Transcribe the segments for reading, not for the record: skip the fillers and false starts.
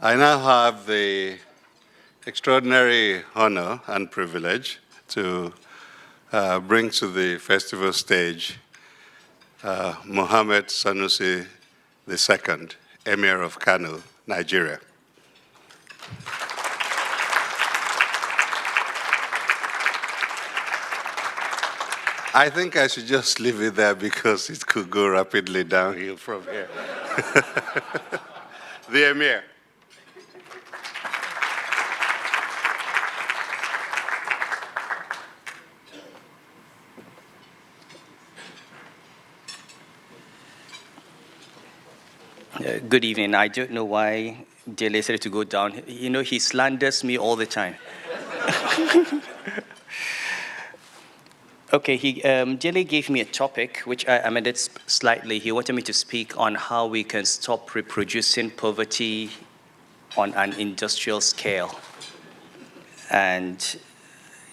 I now have the extraordinary honor and privilege to bring to the festival stage Mohammed Sanusi II, Emir of Kano, Nigeria. I think I should just leave it there because it could go rapidly downhill from here. The Emir. Good evening. I don't know why Dele said to go down. You know, he slanders me all the time. Okay, Dele gave me a topic, which I amended slightly. He wanted me to speak on how we can stop reproducing poverty on an industrial scale. And,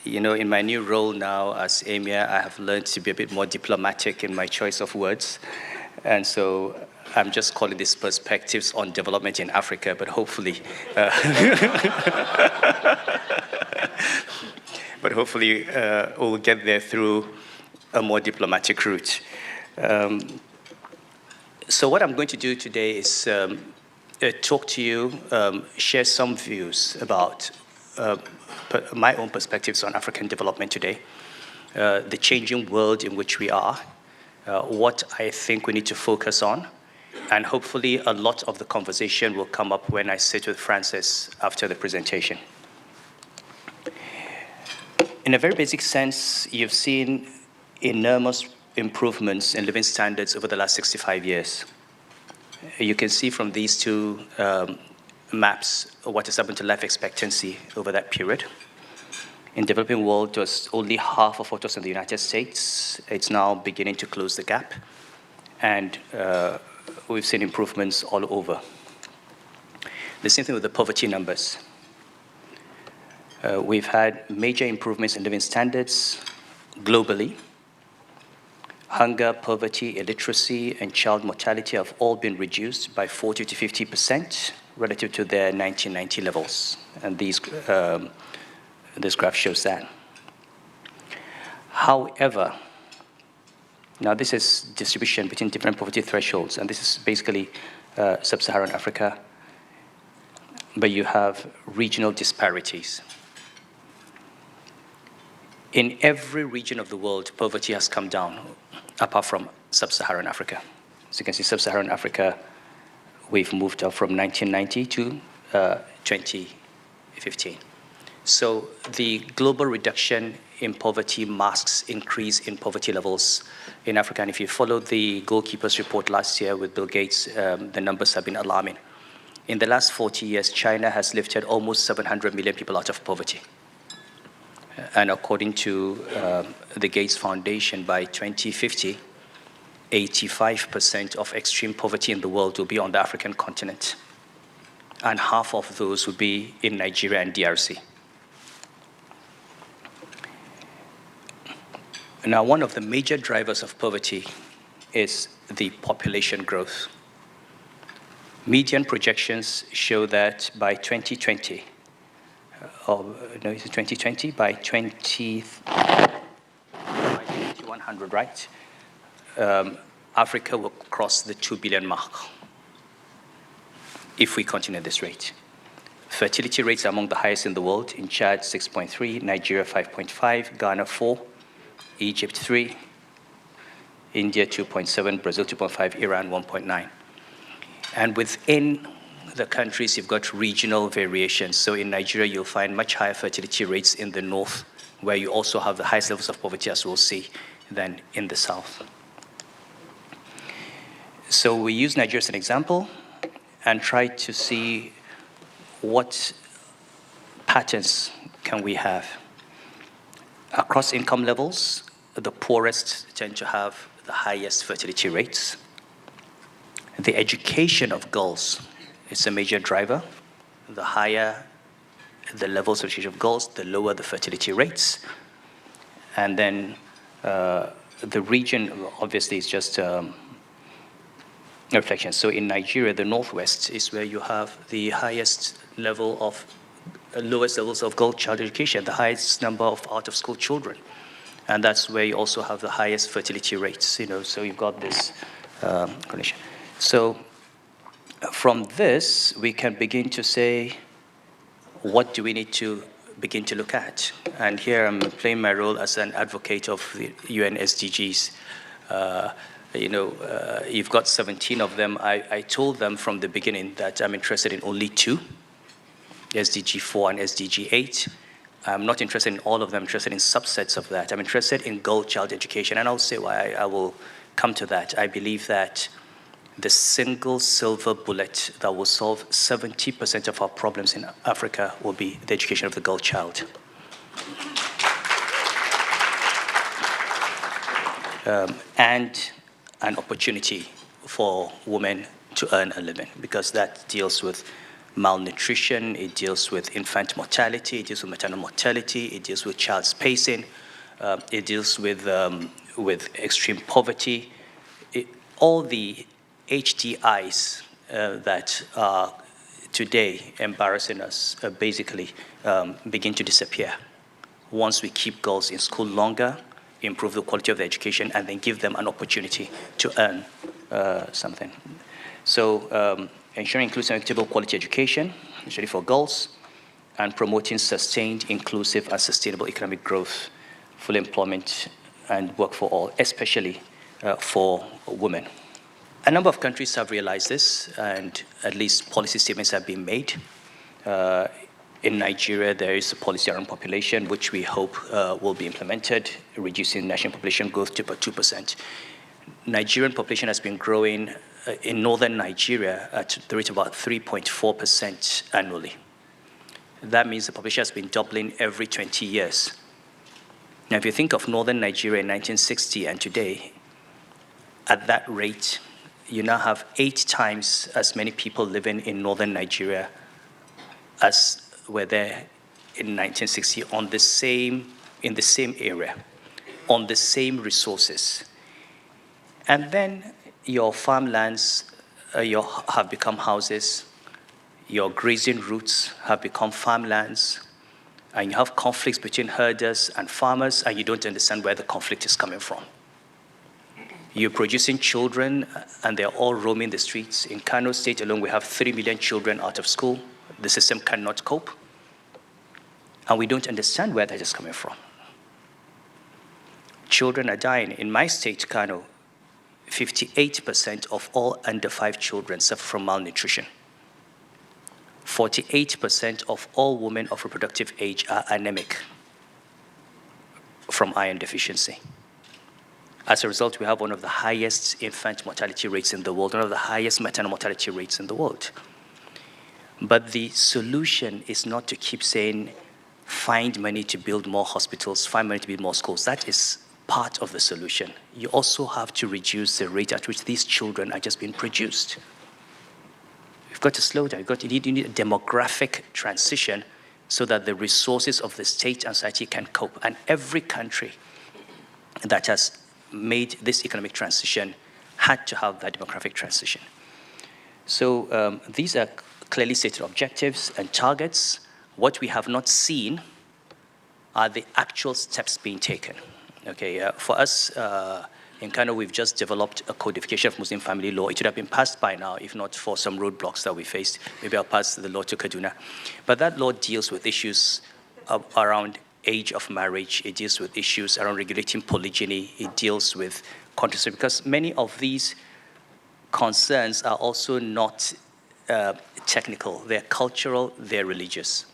you know, in my new role now as Emir, I have learned to be a bit more diplomatic in my choice of words. And so I'm just calling this Perspectives on Development in Africa, but hopefully, we'll get there through a more diplomatic route. So what I'm going to do today is talk to you, share some views about my own perspectives on African development today, the changing world in which we are, what I think we need to focus on, and hopefully a lot of the conversation will come up when I sit with Francis after the presentation. In a very basic sense, you've seen enormous improvements in living standards over the last 65 years. You can see from these two maps what has happened to life expectancy over that period. In the developing world, it was only half of what was in the United States. It's now beginning to close the gap. And we've seen improvements all over. The same thing with the poverty numbers. We've had major improvements in living standards globally. Hunger, poverty, illiteracy, and child mortality have all been reduced by 40 to 50% relative to their 1990 levels. And this graph shows that. However, now this is distribution between different poverty thresholds, and this is basically sub-Saharan Africa, but you have regional disparities. In every region of the world, poverty has come down, apart from sub-Saharan Africa. So you can see sub-Saharan Africa, we've moved up from 1990 to 2015. So the global reduction in poverty masks increase in poverty levels in Africa. And if you followed the Goalkeepers report last year with Bill Gates, the numbers have been alarming. In the last 40 years, China has lifted almost 700 million people out of poverty. And according to the Gates Foundation, by 2050, 85% of extreme poverty in the world will be on the African continent. And half of those will be in Nigeria and DRC. Now, one of the major drivers of poverty is the population growth. Median projections show that by 2020, by 2100, right? Africa will cross the 2 billion mark if we continue at this rate. Fertility rates are among the highest in the world. In Chad, 6.3, Nigeria, 5.5, Ghana, 4, Egypt, 3, India, 2.7, Brazil, 2.5, Iran, 1.9. And within the countries, you've got regional variations. So in Nigeria, you'll find much higher fertility rates in the north, where you also have the highest levels of poverty, as we'll see, than in the south. So we use Nigeria as an example and try to see what patterns can we have. Across income levels, the poorest tend to have the highest fertility rates. The education of girls is a major driver. The higher the levels of education of girls, the lower the fertility rates. And then the region, obviously, is just reflection. So in Nigeria, the Northwest is where you have the highest level of, lowest levels of girl child education, the highest number of out-of-school children. And that's where you also have the highest fertility rates, so you've got this condition. So from this, we can begin to say, what do we need to begin to look at? And here I'm playing my role as an advocate of the UN SDGs. You've got 17 of them. I told them from the beginning that I'm interested in only 2, SDG 4 and SDG 8. I'm not interested in all of them, I'm interested in subsets of that. I'm interested in girl-child education, and I'll say why. I will come to that. I believe that the single silver bullet that will solve 70% of our problems in Africa will be the education of the girl child. And an opportunity for women to earn a living, because that deals with malnutrition, it deals with infant mortality, it deals with maternal mortality, it deals with child spacing, it deals with extreme poverty. All the HDIs that are today embarrassing us basically begin to disappear once we keep girls in school longer, improve the quality of the education, and then give them an opportunity to earn something. So ensuring inclusive and equitable quality education, especially for girls, and promoting sustained, inclusive, and sustainable economic growth, full employment, and work for all, especially for women. A number of countries have realized this, and at least policy statements have been made. In Nigeria, there is a policy around population, which we hope will be implemented, reducing national population growth to about 2%. Nigerian population has been growing in northern Nigeria at the rate of about 3.4% annually. That means the population has been doubling every 20 years. Now, if you think of northern Nigeria in 1960 and today, at that rate, you now have 8 times as many people living in northern Nigeria as were there in 1960 in the same area, on the same resources. And then your farmlands have become houses, your grazing routes have become farmlands, and you have conflicts between herders and farmers, and you don't understand where the conflict is coming from. You're producing children, and they're all roaming the streets. In Kano State alone, we have 3 million children out of school. The system cannot cope, and we don't understand where that is coming from. Children are dying. In my state, Kano, 58% of all under 5 children suffer from malnutrition. 48% of all women of reproductive age are anemic from iron deficiency. As a result, we have one of the highest infant mortality rates in the world, one of the highest maternal mortality rates in the world. But the solution is not to keep saying, find money to build more hospitals, find money to build more schools. That is part of the solution. You also have to reduce the rate at which these children are just being produced. You've got to slow down. You need a demographic transition so that the resources of the state and society can cope. And every country that has made this economic transition had to have that demographic transition. So these are clearly stated objectives and targets. What we have not seen are the actual steps being taken. Okay, for us in Kano, we've just developed a codification of Muslim family law. It would have been passed by now, if not for some roadblocks that we faced. Maybe I'll pass the law to Kaduna. But that law deals with issues around age of marriage. It deals with issues around regulating polygyny. It deals with contraception, because many of these concerns are also not technical. They're cultural, they're religious.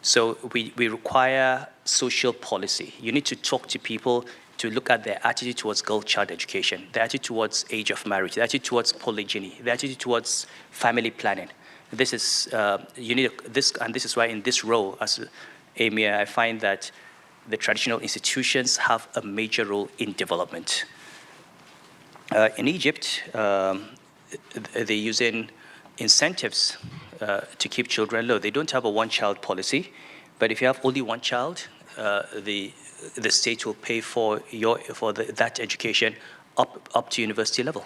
So we require social policy. You need to talk to people to look at their attitude towards girl-child education, their attitude towards age of marriage, their attitude towards polygyny, their attitude towards family planning. This is this is why in this role as Emir, I find that the traditional institutions have a major role in development. In Egypt, they're using incentives to keep children low. They don't have a one-child policy, but if you have only one child, the state will pay for that education up to university level.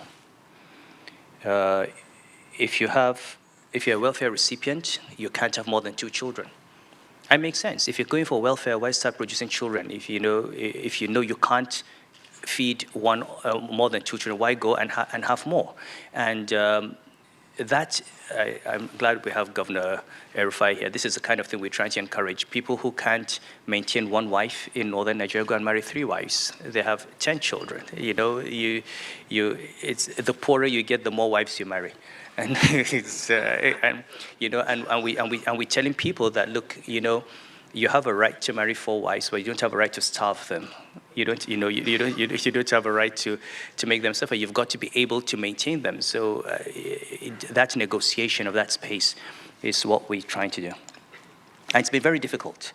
If you're a welfare recipient, you can't have more than 2 children. It makes sense. If you're going for welfare, why start producing children? If you know you can't feed one more than 2 children, why go and have more? And I'm glad we have Governor Erufai here. This is the kind of thing we're trying to encourage. People who can't maintain one wife in northern Nigeria go and marry 3 wives. They have 10 children. It's the poorer you get, the more wives you marry. And we're telling people that, look, you have a right to marry 4 wives, but you don't have a right to starve them. You don't have a right to make them suffer. You've got to be able to maintain them. So that negotiation of that space is what we're trying to do. And it's been very difficult.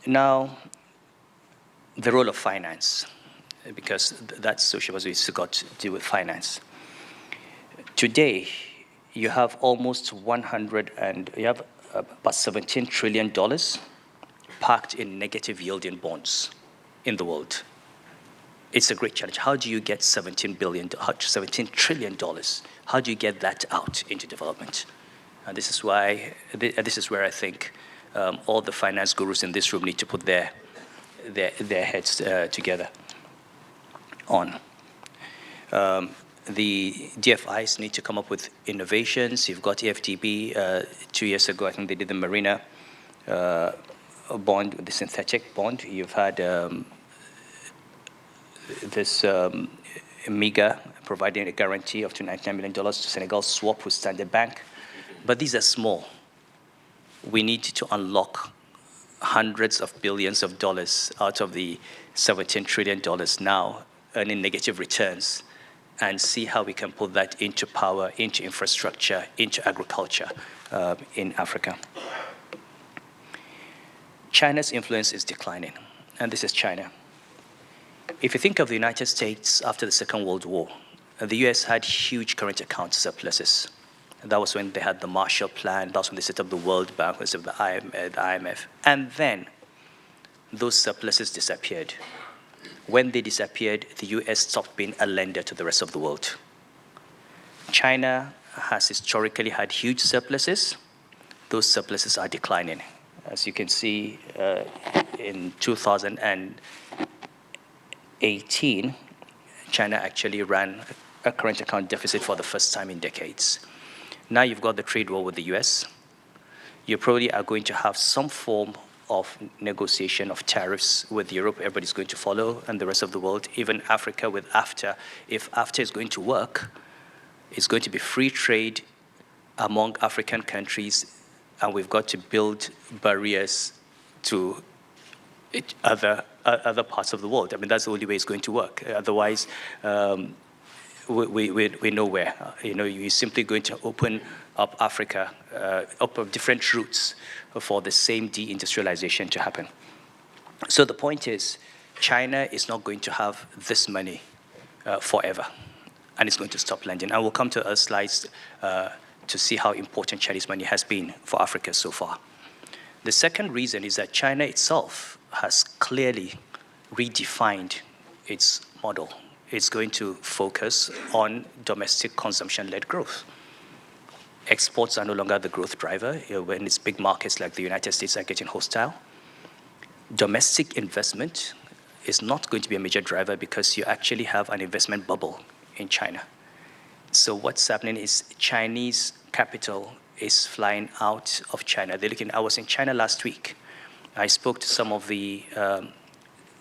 Now, the role of finance, because that's socialism, it's got to do with finance. Today, you have almost you have about $17 trillion parked in negative yielding bonds in the world. It's a great challenge. How do you get $17 trillion? How do you get that out into development? And this is where I think all the finance gurus in this room need to put their heads together on. The DFIs need to come up with innovations. You've got EFTB 2 years ago. I think they did the Marina bond, the synthetic bond. You've had this MEGA providing a guarantee of $299 million to Senegal, swap with Standard Bank. But these are small. We need to unlock hundreds of billions of dollars out of the $17 trillion now, earning negative returns, and see how we can put that into power, into infrastructure, into agriculture in Africa. China's influence is declining, and this is China. If you think of the United States after the Second World War, the US had huge current account surpluses. That was when they had the Marshall Plan. That was when they set up the World Bank, they set up the IMF. And then those surpluses disappeared. When they disappeared, the US stopped being a lender to the rest of the world. China has historically had huge surpluses. Those surpluses are declining. As you can see, in 2018, China actually ran a current account deficit for the first time in decades. Now you've got the trade war with the US. You probably are going to have some form of negotiation of tariffs with Europe. Everybody's going to follow, and the rest of the world, even Africa with AFTA. If AFTA is going to work, it's going to be free trade among African countries, and we've got to build barriers to other parts of the world. I mean, that's the only way it's going to work. Otherwise, we're nowhere. You're simply going to open up Africa, up different routes for the same deindustrialization to happen. So the point is, China is not going to have this money forever, and it's going to stop lending. And we'll come to our slides to see how important Chinese money has been for Africa so far. The second reason is that China itself has clearly redefined its model. It's going to focus on domestic consumption-led growth. Exports are no longer the growth driver when its big markets like the United States are getting hostile. Domestic investment is not going to be a major driver because you actually have an investment bubble in China. So what's happening is Chinese capital is flying out of China. I was in China last week. I spoke to some of the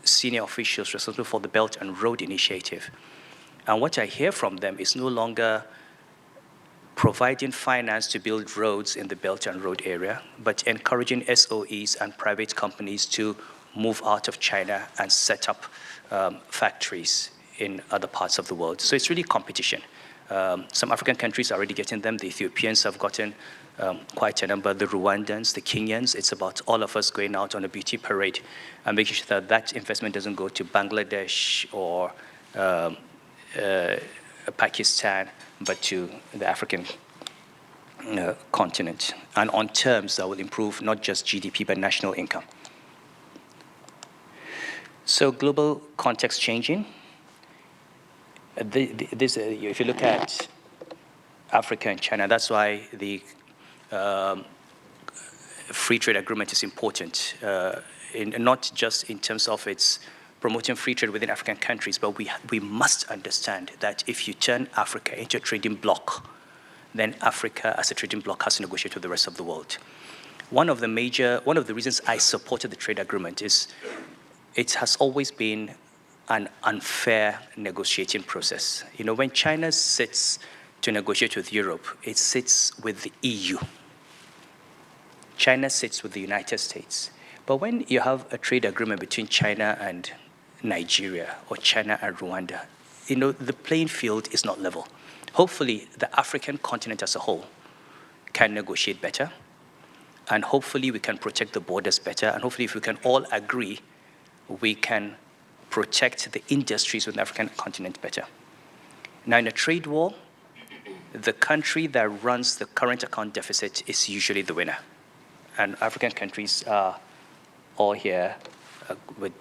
senior officials responsible for the Belt and Road Initiative. And what I hear from them is no longer providing finance to build roads in the Belt and Road area, but encouraging SOEs and private companies to move out of China and set up factories in other parts of the world. So it's really competition. Some African countries are already getting them. The Ethiopians have gotten quite a number. The Rwandans, the Kenyans. It's about all of us going out on a beauty parade and making sure that that investment doesn't go to Bangladesh or Pakistan, but to the African continent, and on terms that will improve not just GDP, but national income. So global context changing. If you look at Africa and China, that's why the free trade agreement is important, not just in terms of its promoting free trade within African countries, but we must understand that if you turn Africa into a trading bloc, then Africa as a trading bloc has to negotiate with the rest of the world. One of the reasons I supported the trade agreement is it has always been an unfair negotiating process. You know, when China sits to negotiate with Europe, it sits with the EU. China sits with the United States. But when you have a trade agreement between China and Nigeria or China and Rwanda, you know, the playing field is not level. Hopefully, the African continent as a whole can negotiate better, and hopefully we can protect the borders better, and hopefully if we can all agree, we can protect the industries within the African continent better. Now, in a trade war, the country that runs the current account deficit is usually the winner. And African countries are all here with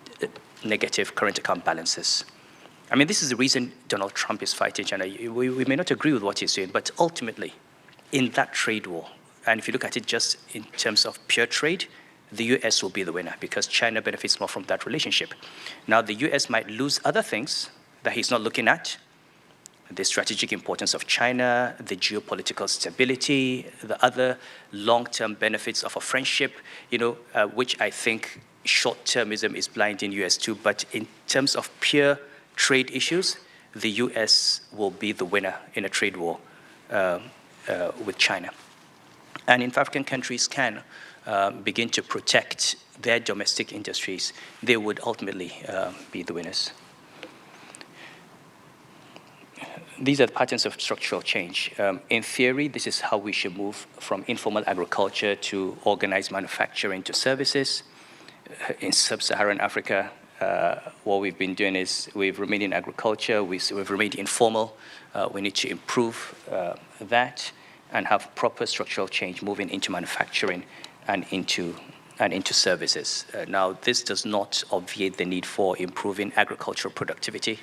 negative current account balances. I mean, this is the reason Donald Trump is fighting China. We may not agree with what he's doing, but ultimately, in that trade war, and if you look at it just in terms of pure trade, the US will be the winner because China benefits more from that relationship. Now, the US might lose other things that he's not looking at, the strategic importance of China, the geopolitical stability, the other long-term benefits of a friendship, you know, which I think short-termism is blind in US too. But in terms of pure trade issues, the US will be the winner in a trade war with China. And if African countries can begin to protect their domestic industries, they would ultimately be the winners. These are the patterns of structural change. In theory, this is how we should move from informal agriculture to organized manufacturing to services. In sub-Saharan Africa, what we've been doing is we've remained in agriculture, we've remained informal. We need to improve that and have proper structural change moving into manufacturing and into services. Now, this does not obviate the need for improving agricultural productivity.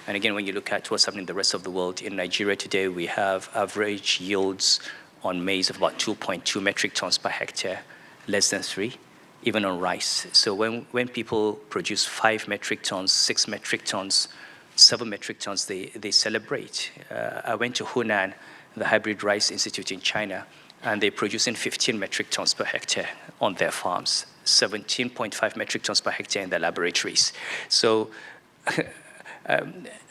And again, when you look at what's happening in the rest of the world, in Nigeria today, we have average yields on maize of about 2.2 metric tons per hectare, less than 3, even on rice. So when people produce 5 metric tons, 6 metric tons, 7 metric tons, they celebrate. I went to Hunan, the Hybrid Rice Institute in China, and they're producing 15 metric tons per hectare on their farms, 17.5 metric tons per hectare in their laboratories. So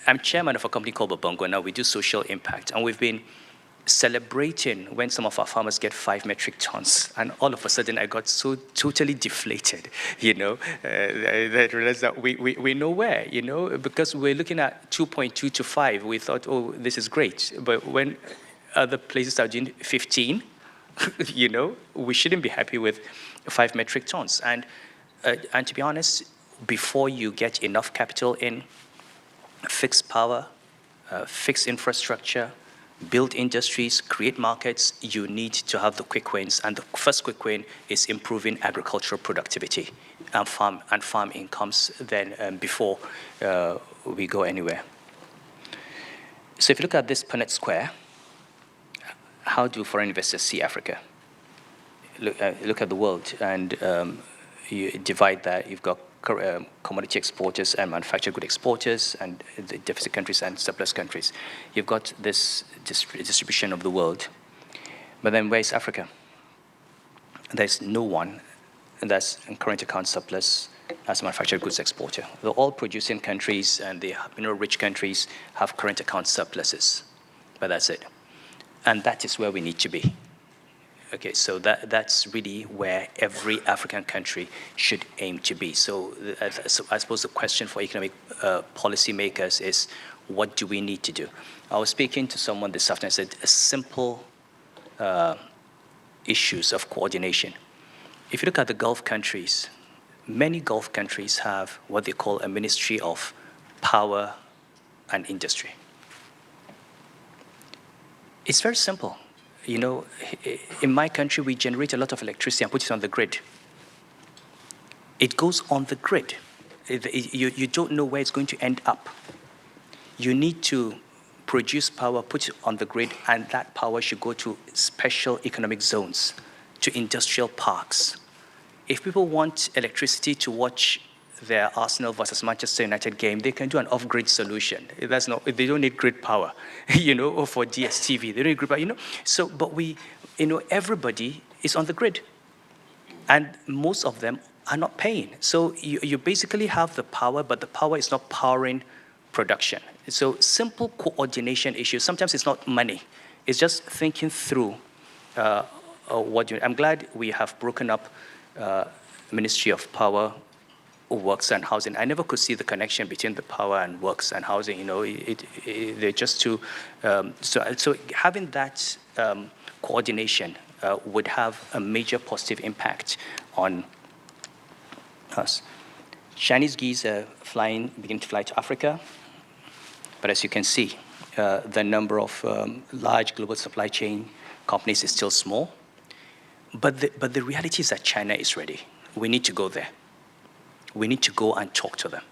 I'm chairman of a company called Babongo. Now we do social impact, and we've been celebrating when some of our farmers get 5 metric tons, and all of a sudden I got so totally deflated, you know, I realized that we know where, you know, because we're looking at 2.2 to 5, we thought, oh, this is great, but when other places are doing 15, you know, we shouldn't be happy with 5 metric tons. And to be honest, before you get enough capital in, fix power, fix infrastructure, build industries, create markets, you need to have the quick wins. And the first quick win is improving agricultural productivity and farm incomes then before we go anywhere. So if you look at this Punnett Square, how do foreign investors see Africa? Look at the world, and you divide that. You've got commodity exporters and manufactured good exporters, and the deficit countries and surplus countries. You've got this distribution of the world. But then where's Africa? There's no one that's in current account surplus as a manufactured goods exporter. The all producing countries and the rich countries have current account surpluses, but that's it. And that is where we need to be. Okay, so that's really where every African country should aim to be. So I suppose the question for economic policymakers is, what do we need to do? I was speaking to someone this afternoon, I said, simple issues of coordination. If you look at the Gulf countries, many Gulf countries have what they call a Ministry of Power and Industry. It's very simple. You know, in my country, we generate a lot of electricity and put it on the grid. It goes on the grid. You don't know where it's going to end up. You need to produce power, put it on the grid, and that power should go to special economic zones, to industrial parks. If people want electricity to watch their Arsenal versus Manchester United game, they can do an off-grid solution. That's not, they don't need grid power, or for DSTV, they don't need grid power, So, but everybody is on the grid, and most of them are not paying. So you basically have the power, but the power is not powering production. So simple coordination issues, sometimes it's not money, it's just thinking through I'm glad we have broken up Ministry of Power, Works and Housing. I never could see the connection between the power and works and housing. They're just too. So having that coordination would have a major positive impact on us. Chinese geese are beginning to fly to Africa, but as you can see, the number of large global supply chain companies is still small. But the reality is that China is ready. We need to go there. We need to go and talk to them.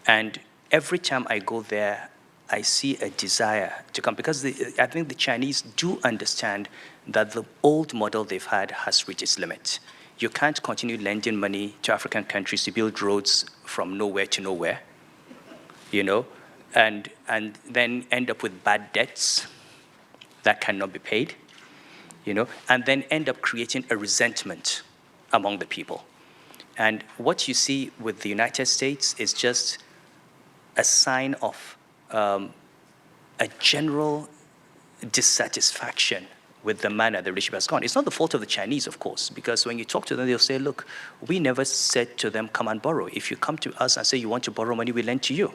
And every time I go there, I see a desire to come, because I think the Chinese do understand that the old model they've had has reached its limit. You can't continue lending money to African countries to build roads from nowhere to nowhere, and then end up with bad debts that cannot be paid, and then end up creating a resentment among the people. And what you see with the United States is just a sign of a general dissatisfaction with the manner the relationship has gone. It's not the fault of the Chinese, of course, because when you talk to them, they'll say, look, we never said to them, come and borrow. If you come to us and say you want to borrow money, we lend to you.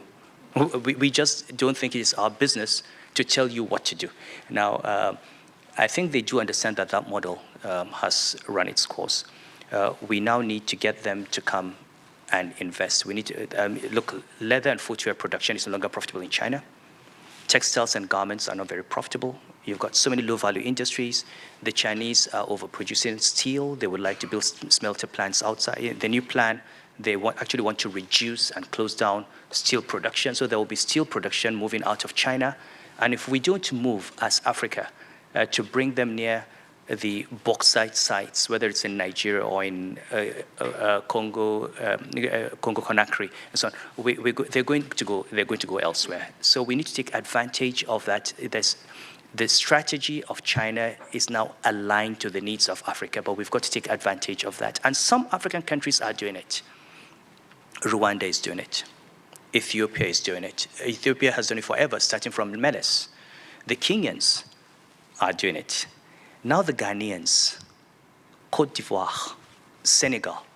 We just don't think it is our business to tell you what to do. Now, I think they do understand that that model has run its course. We now need to get them to come and invest. We need to, look, leather and footwear production is no longer profitable in China. Textiles and garments are not very profitable. You've got so many low-value industries. The Chinese are overproducing steel. They would like to build smelter plants outside. The new plan, they actually want to reduce and close down steel production. So there will be steel production moving out of China. And if we don't move as Africa to bring them near the bauxite sites, whether it's in Nigeria or in Congo, Conakry, and so on, they're going to go elsewhere. So we need to take advantage of that. The strategy of China is now aligned to the needs of Africa, but we've got to take advantage of that. And some African countries are doing it. Rwanda is doing it. Ethiopia is doing it. Ethiopia has done it forever, starting from Meles. The Kenyans are doing it. Now the Ghanaians, Cote d'Ivoire, Senegal.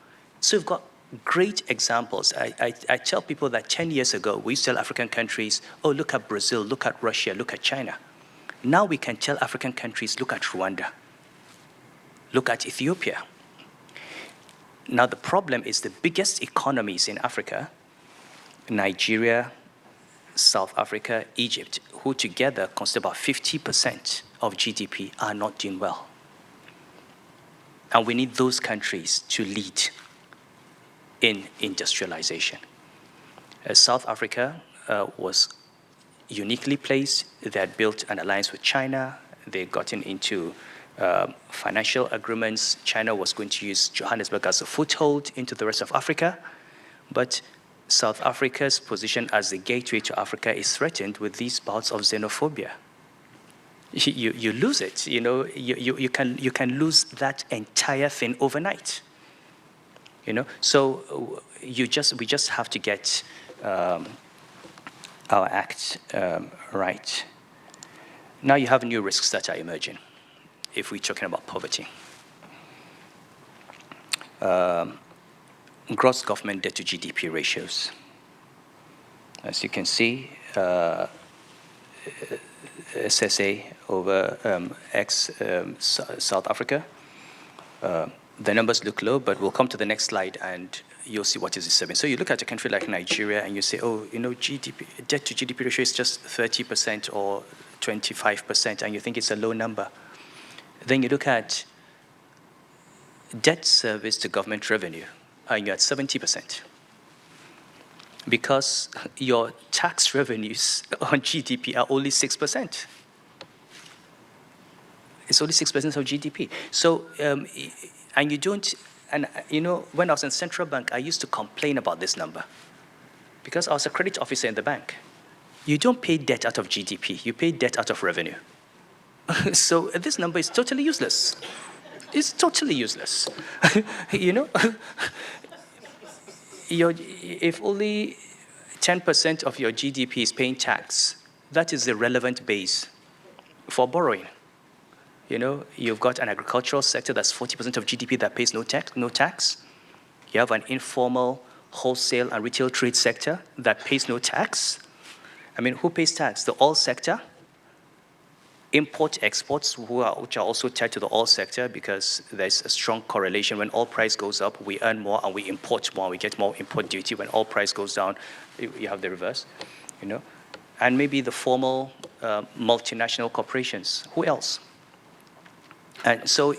So we've got great examples. I tell people that 10 years ago, we used to tell African countries, oh, look at Brazil, look at Russia, look at China. Now we can tell African countries, look at Rwanda, look at Ethiopia. Now the problem is the biggest economies in Africa, Nigeria, South Africa, Egypt, who together constitute about 50% of GDP, are not doing well. And we need those countries to lead in industrialization. South Africa was uniquely placed. They had built an alliance with China. They had gotten into financial agreements. China was going to use Johannesburg as a foothold into the rest of Africa. But South Africa's position as the gateway to Africa is threatened with these bouts of xenophobia. You lose it. You can lose that entire thing overnight. So we just have to get our act right. Now you have new risks that are emerging if we're talking about poverty. Gross government debt to GDP ratios. As you can see, SSA over South Africa. The numbers look low, but we'll come to the next slide and you'll see what is it serving. So you look at a country like Nigeria and you say, oh, GDP, debt to GDP ratio is just 30% or 25%, and you think it's a low number. Then you look at debt service to government revenue, and you're at 70%. because your tax revenues on GDP are only 6%. It's only 6% of GDP. So, and you don't, and when I was in central bank, I used to complain about this number because I was a credit officer in the bank. You don't pay debt out of GDP, you pay debt out of revenue. So this number is totally useless. It's totally useless. If only 10% of your GDP is paying tax, that is the relevant base for borrowing. You've got an agricultural sector that's 40% of GDP that pays no tax. You have an informal wholesale and retail trade sector that pays no tax. I mean, who pays tax? The oil sector, import-exports, which are also tied to the oil sector because there's a strong correlation. When oil price goes up, we earn more and we import more. We get more import duty. When oil price goes down, you have the reverse, And maybe the formal multinational corporations. Who else? And so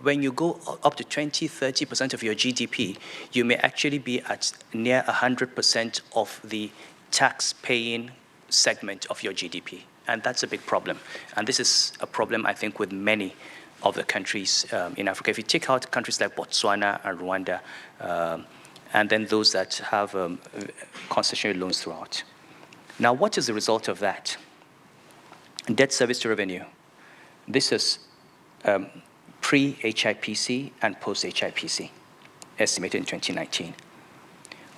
when you go up to 20, 30% of your GDP, you may actually be at near 100% of the tax-paying segment of your GDP. And that's a big problem. And this is a problem, I think, with many of the countries in Africa. If you take out countries like Botswana and Rwanda, and then those that have concessionary loans throughout. Now, what is the result of that? Debt service to revenue. This is pre-HIPC and post-HIPC, estimated in 2019.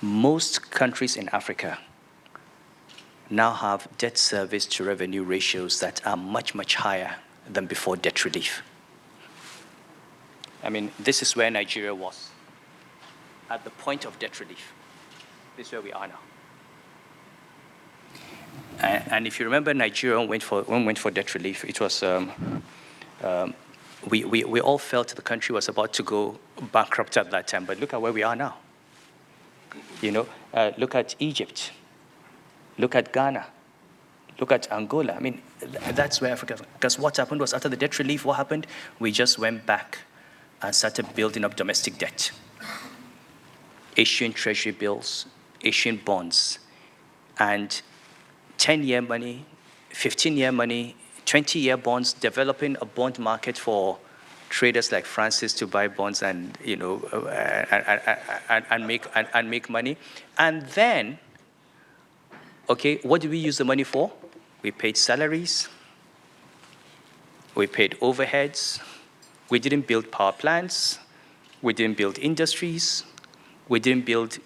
Most countries in Africa now have debt service to revenue ratios that are much, much higher than before debt relief. I mean, this is where Nigeria was at the point of debt relief. This is where we are now. And if you remember, Nigeria went for debt relief. It was we all felt the country was about to go bankrupt at that time. But look at where we are now. Look at Egypt. Look at Ghana. Look at Angola. I mean, that's where Africa. Because what happened was after the debt relief, what happened? We just went back and started building up domestic debt, issuing treasury bills, issuing bonds, and 10-year money, 15-year money, 20-year bonds, developing a bond market for traders like Francis to buy bonds and and make money. And then, okay, what did we use the money for? We paid salaries, we paid overheads, we didn't build power plants, we didn't build industries, we didn't build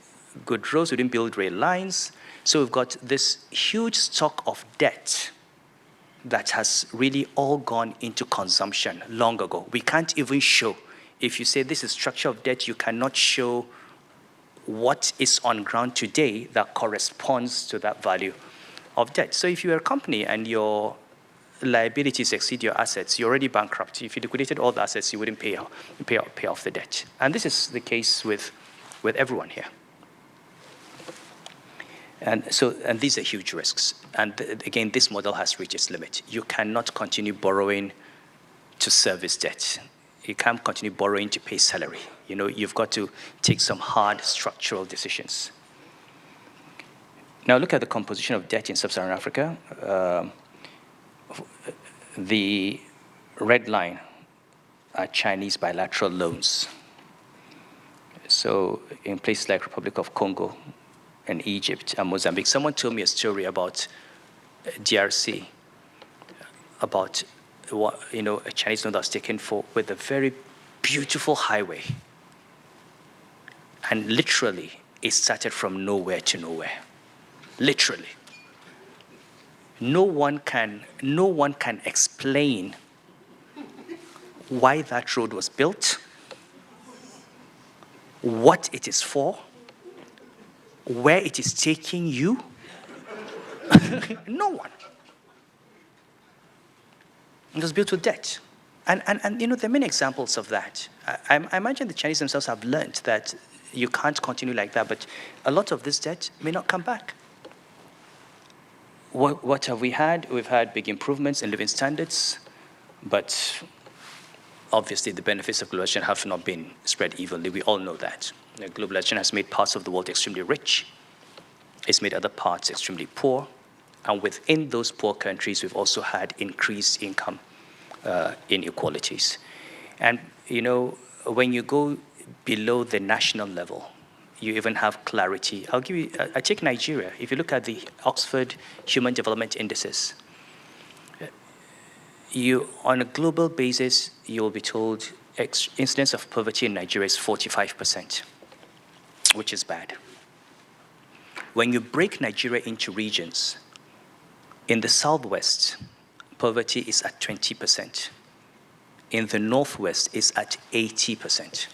good roads, we didn't build rail lines. So we've got this huge stock of debt that has really all gone into consumption long ago. We can't even show. If you say this is structure of debt, you cannot show what is on ground today that corresponds to that value of debt. So if you're a company and your liabilities exceed your assets, you're already bankrupt. If you liquidated all the assets, you wouldn't pay off the debt. And this is the case with everyone here. And these are huge risks. And again, this model has reached its limit. You cannot continue borrowing to service debt. You can't continue borrowing to pay salary. You've got to take some hard structural decisions. Now look at the composition of debt in sub-Saharan Africa. The red line are Chinese bilateral loans. So in places like Republic of Congo and Egypt and Mozambique, someone told me a story about DRC, about a Chinese loan that was taken with a very beautiful highway. And literally, it started from nowhere to nowhere. Literally. No one can explain why that road was built, what it is for, where it is taking you. No one. It was built with debt. And there are many examples of that. I imagine the Chinese themselves have learned that you can't continue like that, but a lot of this debt may not come back. What have we had? We've had big improvements in living standards, but obviously the benefits of globalization have not been spread evenly. We all know that. Globalization has made parts of the world extremely rich, It's made other parts extremely poor. And within those poor countries, we've also had increased income inequalities. And, when you go below the national level, you even have clarity. I take Nigeria. If you look at the Oxford Human Development Indices, on a global basis, you will be told incidence of poverty in Nigeria is 45%, which is bad. When you break Nigeria into regions, in the southwest, poverty is at 20%. In the northwest, it's at 80%.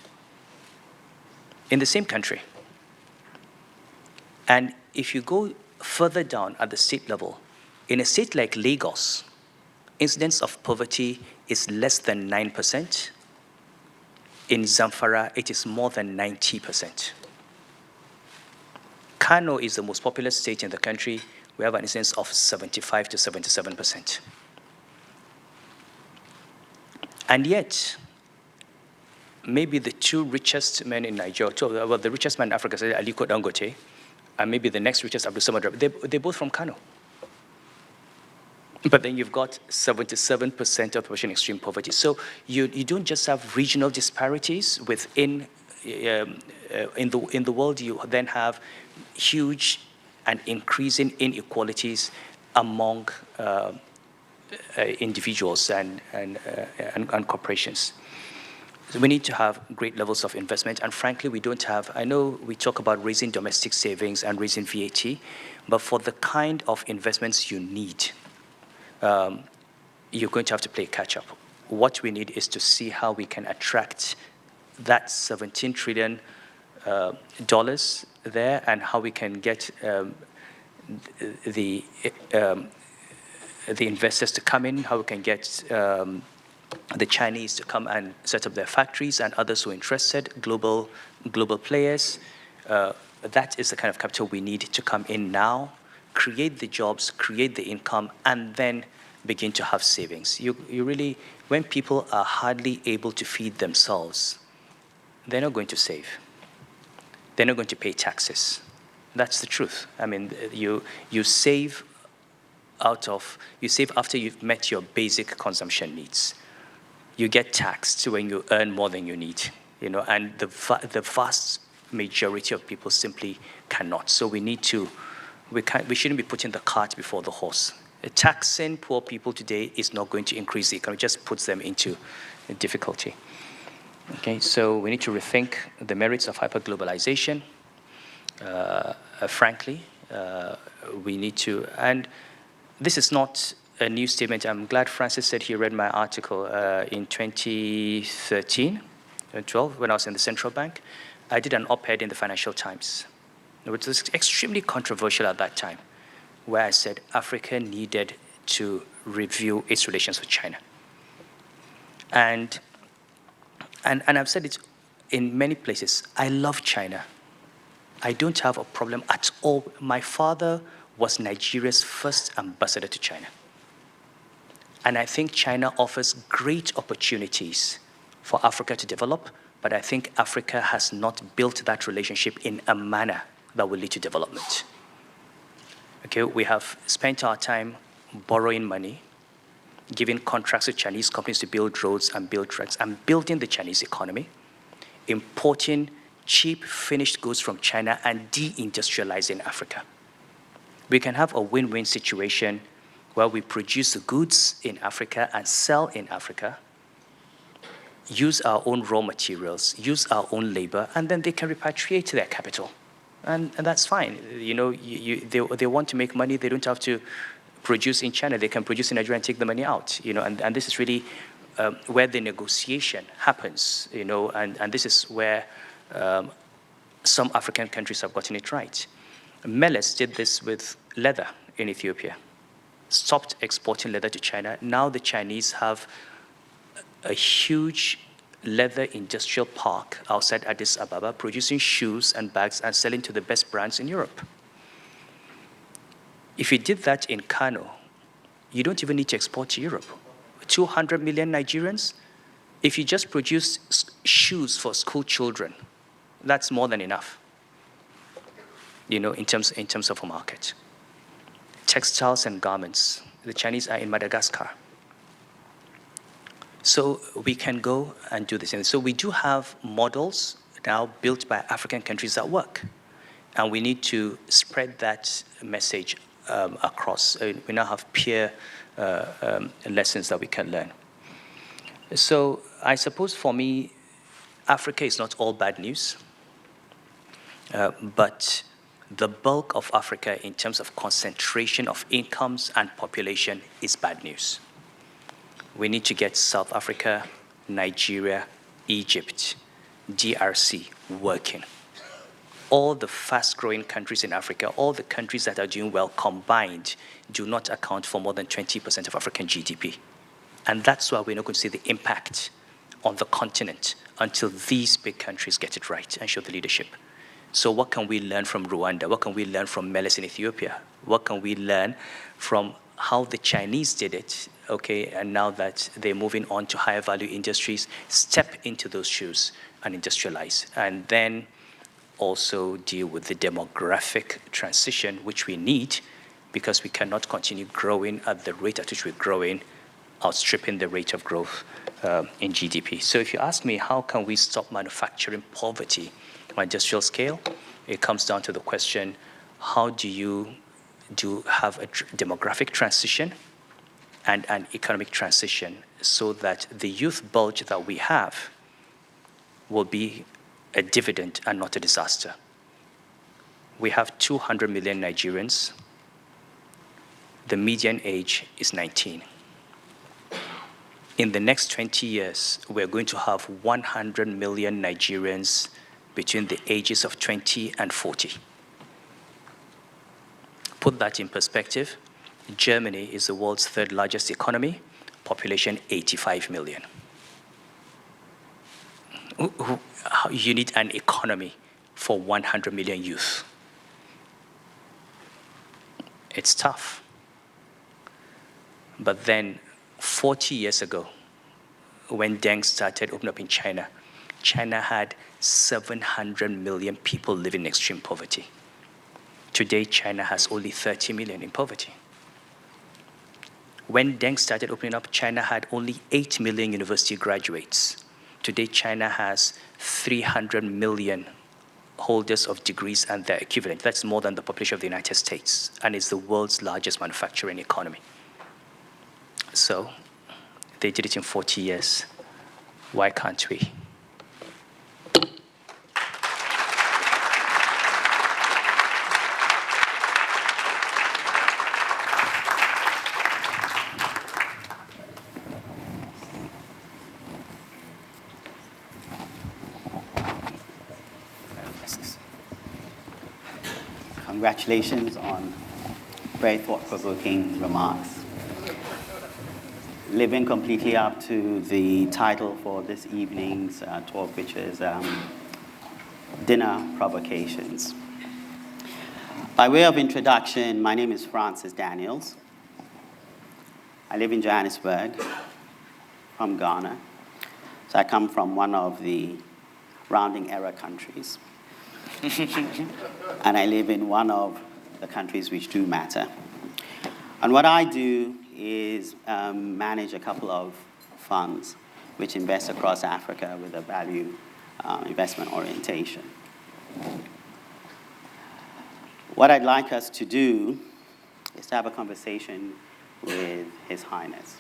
In the same country. And if you go further down at the state level, in a state like Lagos, incidence of poverty is less than 9%. In Zamfara, it is more than 90%. Kano is the most populous state in the country. We have an incidence of 75 to 77%. And yet, maybe the two richest men in Nigeria, the richest man in Africa is Aliko Dangote, and maybe the next richest, Abdul Samad, they're both from Kano. But then you've got 77% of the population in extreme poverty. So you don't just have regional disparities within, in the world, you then have huge and increasing inequalities among individuals and corporations. So we need to have great levels of investment, and frankly, we don't have. I know we talk about raising domestic savings and raising VAT, but for the kind of investments you need, you're going to have to play catch up. What we need is to see how we can attract that $17 trillion there, and how we can get the investors to come in, how we can get the Chinese to come and set up their factories, and others who are interested, global players. That is the kind of capital we need to come in now, create the jobs, create the income, and then begin to have savings. You really, when people are hardly able to feed themselves, they're not going to save. They're not going to pay taxes. That's the truth. I mean, you save after you've met your basic consumption needs. You get taxed when you earn more than you need, and the vast majority of people simply cannot. So we shouldn't be putting the cart before the horse. Taxing poor people today is not going to increase the economy, it just puts them into difficulty. Okay, so we need to rethink the merits of hyperglobalization. Frankly, we need to, and this is not a new statement. I'm glad Francis said he read my article in 2013, 12, when I was in the central bank. I did an op-ed in the Financial Times, which was extremely controversial at that time, where I said Africa needed to review its relations with China. And I've said it in many places. I love China. I don't have a problem at all. My father was Nigeria's first ambassador to China. And I think China offers great opportunities for Africa to develop, but I think Africa has not built that relationship in a manner that will lead to development. Okay, we have spent our time borrowing money, giving contracts to Chinese companies to build roads and build trucks, and building the Chinese economy, importing cheap finished goods from China and deindustrializing Africa. We can have a win-win situation where we produce the goods in Africa and sell in Africa, use our own raw materials, use our own labor, and then they can repatriate their capital. And that's fine. They want to make money. They don't have to produce in China. They can produce in Nigeria and take the money out. And this is really where the negotiation happens. And this is where some African countries have gotten it right. Meles did this with leather in Ethiopia. Stopped exporting leather to China. Now the Chinese have a huge leather industrial park outside Addis Ababa, producing shoes and bags and selling to the best brands in Europe. If you did that in Kano, you don't even need to export to Europe. 200 million Nigerians, if you just produce shoes for school children, that's more than enough. in terms of a market. Textiles and garments, the Chinese are in Madagascar. So we can go and do this. And so we do have models now built by African countries that work. And we need to spread that message across. We now have peer lessons that we can learn. So I suppose for me, Africa is not all bad news, but the bulk of Africa in terms of concentration of incomes and population is bad news. We need to get South Africa, Nigeria, Egypt, DRC working. All the fast-growing countries in Africa, all the countries that are doing well combined, do not account for more than 20% of African GDP. And that's why we're not going to see the impact on the continent until these big countries get it right and show the leadership. So what can we learn from Rwanda? What can we learn from Meles in Ethiopia? What can we learn from how the Chinese did it, okay, and now that they're moving on to higher value industries, step into those shoes and industrialize. And then also deal with the demographic transition, which we need, because we cannot continue growing at the rate at which we're growing, outstripping the rate of growth in GDP. So if you ask me, how can we stop manufacturing poverty on industrial scale? It comes down to the question, how do you have a demographic transition and an economic transition so that the youth bulge that we have will be a dividend and not a disaster? We have 200 million Nigerians. The median age is 19. In the next 20 years, we're going to have 100 million Nigerians between the ages of 20 and 40. Put that in perspective, Germany is the world's third largest economy, population 85 million. You need an economy for 100 million youth. It's tough. But then 40 years ago, when Deng started opening up in China, China had 700 million people living in extreme poverty. Today, China has only 30 million in poverty. When Deng started opening up, China had only 8 million university graduates. Today, China has 300 million holders of degrees and their equivalent. That's more than the population of the United States, and it's the world's largest manufacturing economy. So they did it in 40 years. Why can't we? Congratulations on very thought-provoking remarks. Living completely up to the title for this evening's talk, which is Dinner Provocations. By way of introduction, my name is Francis Daniels. I live in Johannesburg, from Ghana. So I come from one of the rounding error countries. And I live in one of the countries which do matter. And what I do is manage a couple of funds which invest across Africa with a value investment orientation. What I'd like us to do is to have a conversation with His Highness,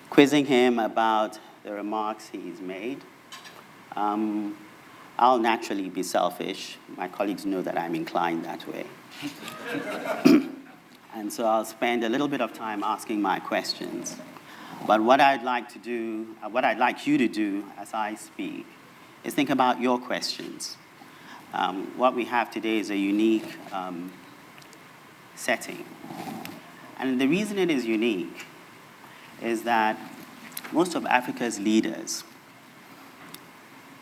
quizzing him about the remarks he's made. I'll naturally be selfish. My colleagues know that I'm inclined that way. And so I'll spend a little bit of time asking my questions. But what I'd like you to do as I speak is think about your questions. What we have today is a unique setting. And the reason it is unique is that most of Africa's leaders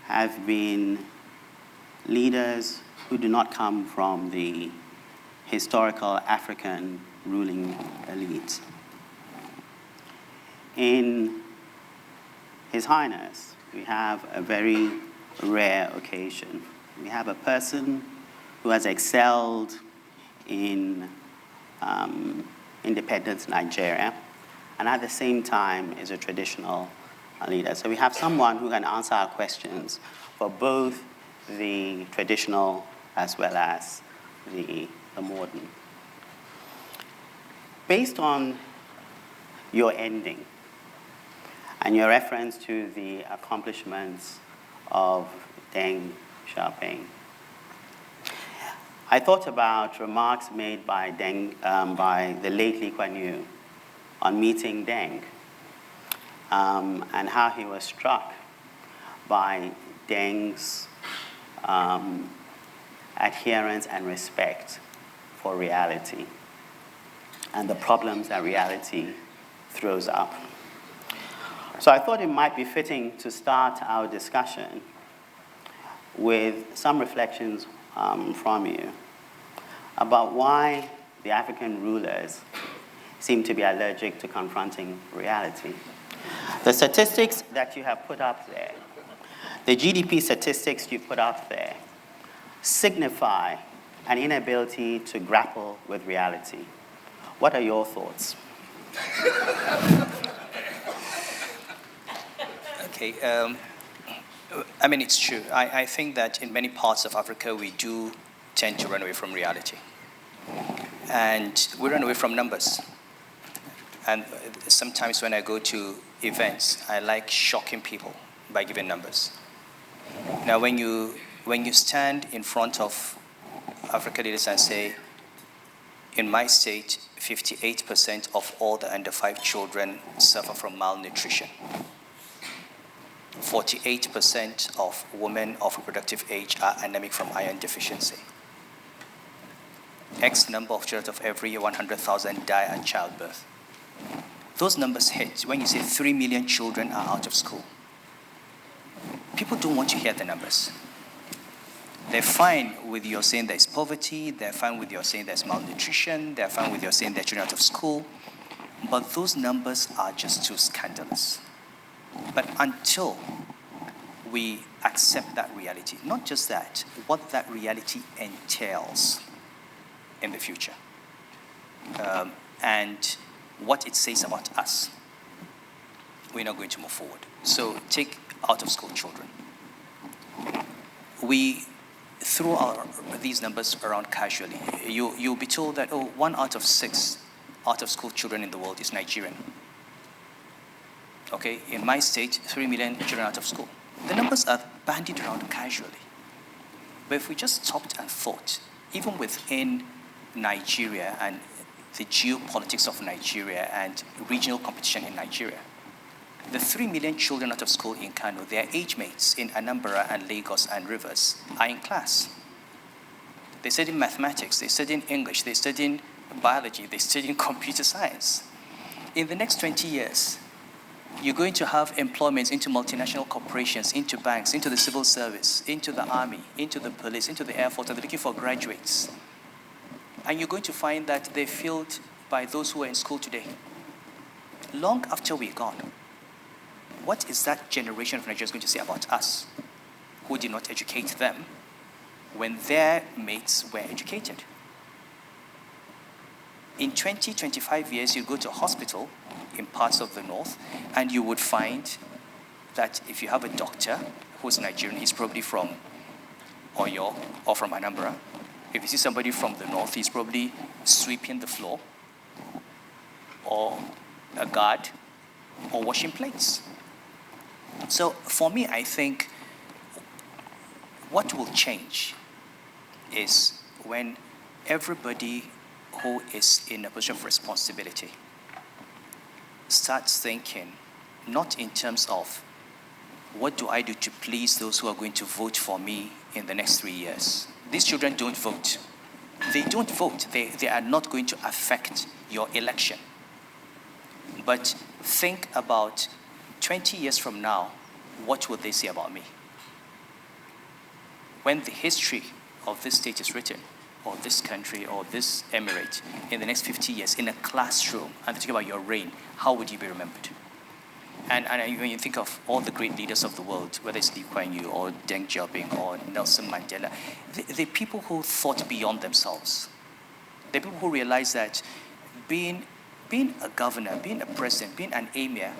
have been leaders who do not come from the historical African ruling elite. In His Highness, we have a very rare occasion. We have a person who has excelled in independent Nigeria, and at the same time is a traditional leader. So we have someone who can answer our questions for both the traditional as well as the modern. Based on your ending and your reference to the accomplishments of Deng Xiaoping, I thought about remarks made by by the late Lee Kuan Yew on meeting Deng, and how he was struck by Deng's adherence and respect for reality and the problems that reality throws up. So I thought it might be fitting to start our discussion with some reflections from you about why the African rulers seem to be allergic to confronting reality. The statistics that you have put up there, the GDP statistics you put up there, signify an inability to grapple with reality. What are your thoughts? Okay, I mean, it's true. I think that in many parts of Africa, we do tend to run away from reality. And we run away from numbers. And sometimes when I go to events, I like shocking people by giving numbers. Now, when you stand in front of African leaders and say, in my state, 58% of all the under 5 children suffer from malnutrition. 48% of women of reproductive age are anemic from iron deficiency. X number of children of every 100,000 die at childbirth. Those numbers hit when you say 3 million children are out of school. People don't want to hear the numbers. They're fine with your saying there's poverty, they're fine with your saying there's malnutrition, they're fine with your saying there's children out of school, but those numbers are just too scandalous. But until we accept that reality, not just that, what that reality entails in the future, and what it says about us, we're not going to move forward. So take out of school children. We throw these numbers around casually. You'll be told that, 1 out of 6 out of school children in the world is Nigerian. Okay, in my state, 3 million children out of school. The numbers are bandied around casually. But if we just stopped and thought, even within Nigeria and the geopolitics of Nigeria and regional competition in Nigeria, the 3 million children out of school in Kano, their age mates in Anambra and Lagos and Rivers are in class. They study mathematics, they study English, they study biology, they study computer science. In the next 20 years, you're going to have employments into multinational corporations, into banks, into the civil service, into the army, into the police, into the air force, and they're looking for graduates. And you're going to find that they're filled by those who are in school today. Long after we're gone, what is that generation of Nigerians going to say about us, who did not educate them when their mates were educated? In 20, 25 years, you go to a hospital in parts of the north, and you would find that if you have a doctor who's Nigerian, he's probably from Oyo or from Anambra. If you see somebody from the north, he's probably sweeping the floor, or a guard, or washing plates. So for me, I think what will change is when everybody who is in a position of responsibility starts thinking not in terms of what do I do to please those who are going to vote for me in the next 3 years. These children don't vote. They don't vote. They are not going to affect your election. But think about 20 years from now, what will they say about me? When the history of this state is written, or this country, or this emirate, in the next 50 years, in a classroom, and think about your reign, how would you be remembered? And when you think of all the great leaders of the world, whether it's Lee Kuan Yew or Deng Xiaoping or Nelson Mandela, they're people who thought beyond themselves. They're people who realized that being a governor, being a president, being an emir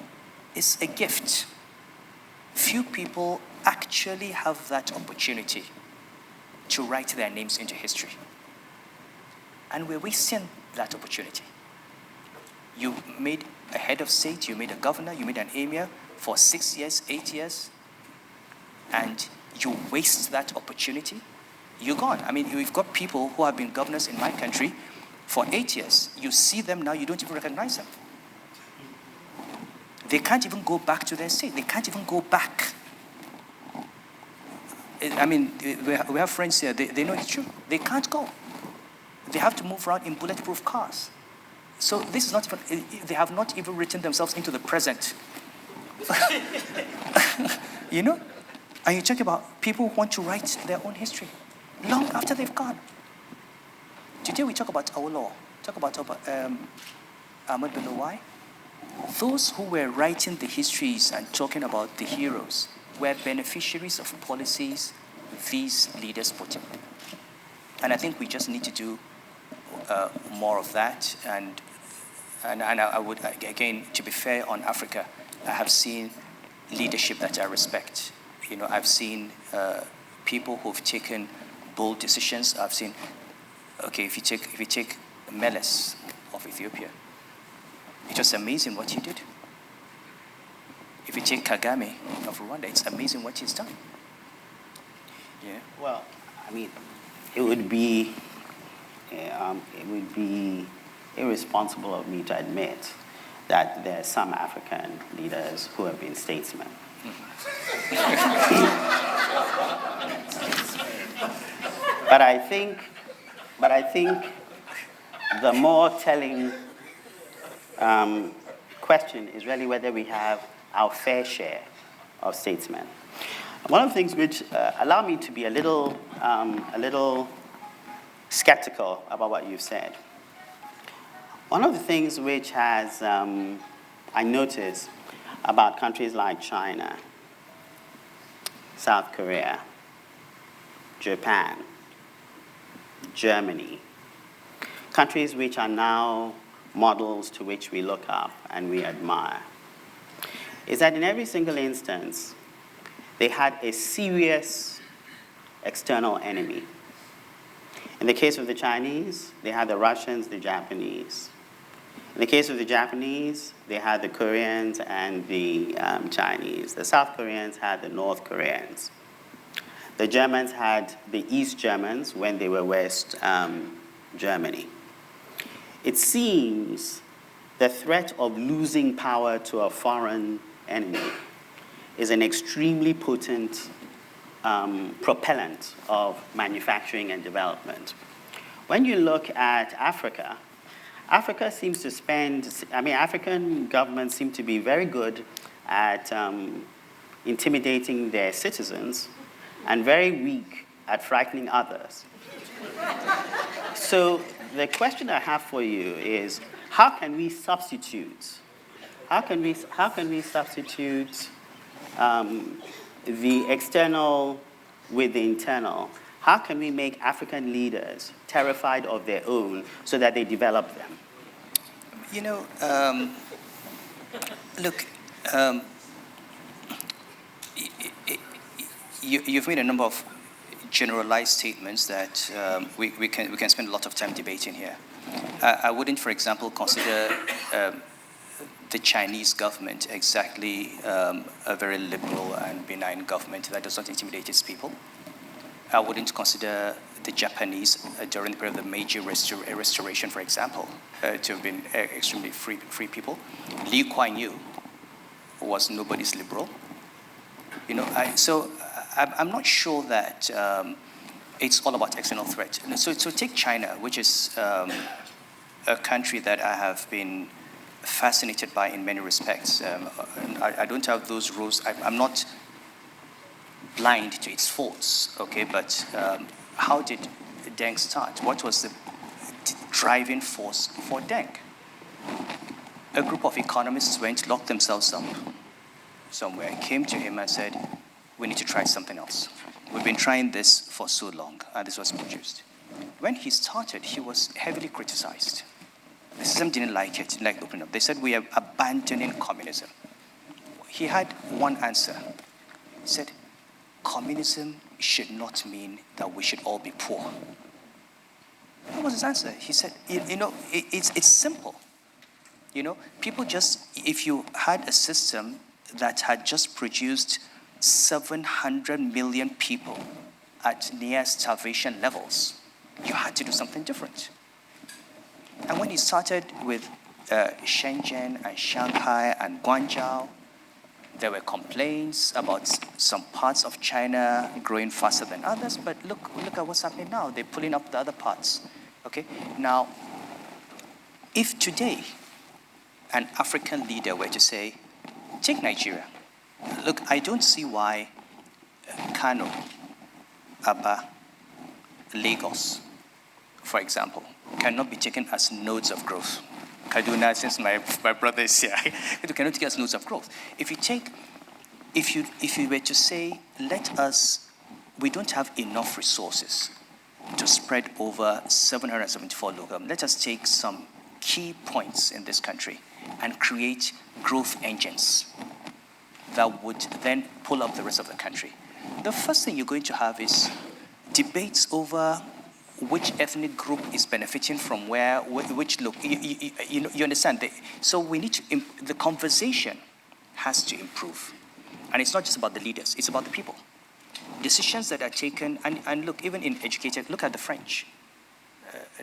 is a gift. Few people actually have that opportunity to write their names into history. And we're wasting that opportunity. You made a head of state, you made a governor, you made an emir for 6 years, 8 years, and you waste that opportunity, you're gone. I mean, we've got people who have been governors in my country for 8 years. You see them now, you don't even recognize them. They can't even go back to their state. They can't even go back. I mean, we have friends here, they know it's true. They can't go. They have to move around in bulletproof cars. So this is not even, they have not even written themselves into the present. You know? And you talk about people who want to write their own history long after they've gone. Today we talk about our law, talk about Ahmed Bello. Why? Those who were writing the histories and talking about the heroes were beneficiaries of policies these leaders put in. And I think we just need to do more of that. And I would, again, to be fair on Africa, I have seen leadership that I respect. You know, I've seen people who've taken bold decisions. I've seen, okay, if you take Meles of Ethiopia, it was amazing what he did. If you take Kagame of Rwanda, it's amazing what he's done. Yeah. Well, I mean, it would be irresponsible of me to admit that there are some African leaders who have been statesmen. But I think the more telling question is really whether we have our fair share of statesmen. One of the things which allow me to be a little skeptical about what you've said. One of the things which has I noticed about countries like China, South Korea, Japan, Germany, countries which are now models to which we look up and we admire, is that in every single instance, they had a serious external enemy. In the case of the Chinese, they had the Russians, the Japanese. In the case of the Japanese, they had the Koreans and the Chinese. The South Koreans had the North Koreans. The Germans had the East Germans when they were West Germany. It seems the threat of losing power to a foreign enemy is an extremely potent propellant of manufacturing and development. When you look at Africa, Africa seems to African governments seem to be very good at intimidating their citizens and very weak at frightening others. So the question I have for you is, how can we substitute the external with the internal? How can we make African leaders terrified of their own so that they develop them? You know, look, you've made a number of generalized statements that we can spend a lot of time debating here. I wouldn't, for example, consider the Chinese government exactly a very liberal and benign government that does not intimidate its people. I wouldn't consider the Japanese during the period of the Meiji Restoration, for example, to have been extremely free people. Lee Kuan Yew was nobody's liberal. You know, I'm not sure that it's all about external threat. So take China, which is a country that I have been fascinated by in many respects. I don't have those rules. I'm not blind to its faults, okay? But how did Deng start? What was the driving force for Deng? A group of economists went, locked themselves up, somewhere came to him and said, we need to try something else. We've been trying this for so long, and this was produced. When he started, he was heavily criticized. The system didn't like it, didn't like opening up. They said, we are abandoning communism. He had one answer. He said, communism should not mean that we should all be poor. That was his answer. He said, it's simple. People just, if you had a system that had just produced 700 million people at near starvation levels, you had to do something different. And when he started with Shenzhen and Shanghai and Guangzhou, there were complaints about some parts of China growing faster than others, but look at what's happening now. They're pulling up the other parts. Okay? Now, if today an African leader were to say, take Nigeria. Look, I don't see why Kano, Aba, Lagos, for example, cannot be taken as nodes of growth. Kaduna, since my brother is here, it cannot take as nodes of growth. If you were to say, we don't have enough resources to spread over 774 local, let us take some key points in this country and create growth engines that would then pull up the rest of the country. The first thing you're going to have is debates over which ethnic group is benefiting from where, which look. You understand? So we need to, the conversation has to improve. And it's not just about the leaders, it's about the people. Decisions that are taken, and look, even in education, look at the French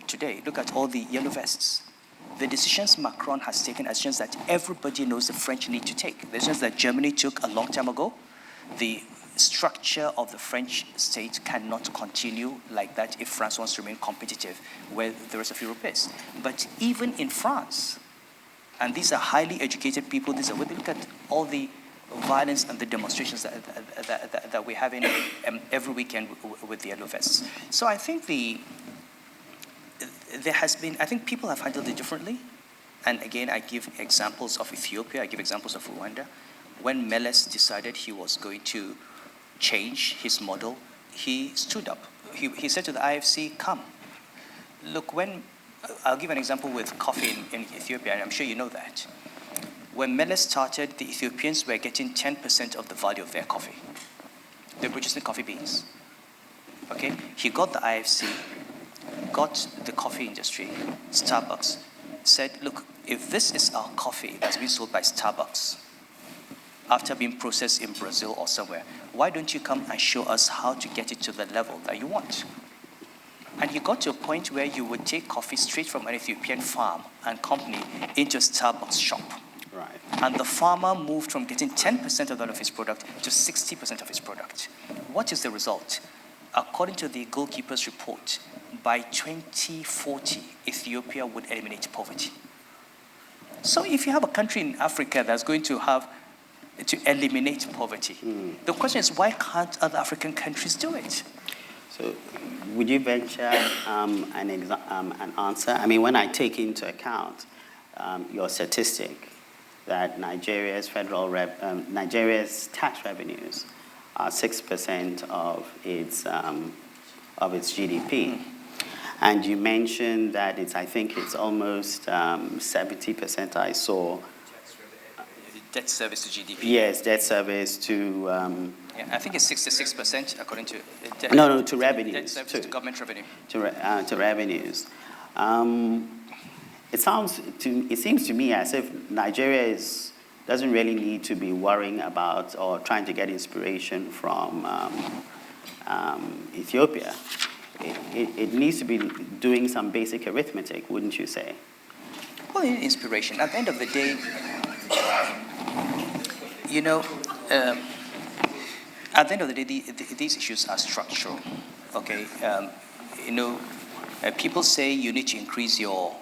today, look at all the yellow vests. The decisions Macron has taken are decisions that everybody knows the French need to take. The decisions that Germany took a long time ago, the structure of the French state cannot continue like that if France wants to remain competitive where the rest of Europe is. But even in France, and these are highly educated people, these are when they look at all the violence and the demonstrations that we're having every weekend with the yellow vests. So I think I think people have handled it differently. And again, I give examples of Ethiopia, I give examples of Rwanda. When Meles decided he was going to change his model, he stood up. He said to the IFC, come. Look, I'll give an example with coffee in Ethiopia, and I'm sure you know that. When Meles started, the Ethiopians were getting 10% of the value of their coffee. They're producing coffee beans. Okay? He got the IFC, got the coffee industry, Starbucks, said, look, if this is our coffee that's been sold by Starbucks after being processed in Brazil or somewhere, why don't you come and show us how to get it to the level that you want? And he got to a point where you would take coffee straight from an Ethiopian farm and company into a Starbucks shop. Right. And the farmer moved from getting 10% of that of his product to 60% of his product. What is the result? According to the Goalkeepers report, by 2040, Ethiopia would eliminate poverty. So if you have a country in Africa that's going to eliminate poverty, the question is, why can't other African countries do it? So would you venture an answer? I mean, when I take into account your statistic that Nigeria's tax revenues are 6% of its GDP. And you mentioned that I think it's almost 70%. I saw. Debt service to GDP. Yes, debt service to. I think it's 66% according to. To revenues. Debt service to government revenue. To revenues. It seems to me as if Nigeria doesn't really need to be worrying about or trying to get inspiration from Ethiopia. It needs to be doing some basic arithmetic, wouldn't you say? Well, inspiration. At the end of the day, at the end of the day, these issues are structural. Okay, people say you need to increase your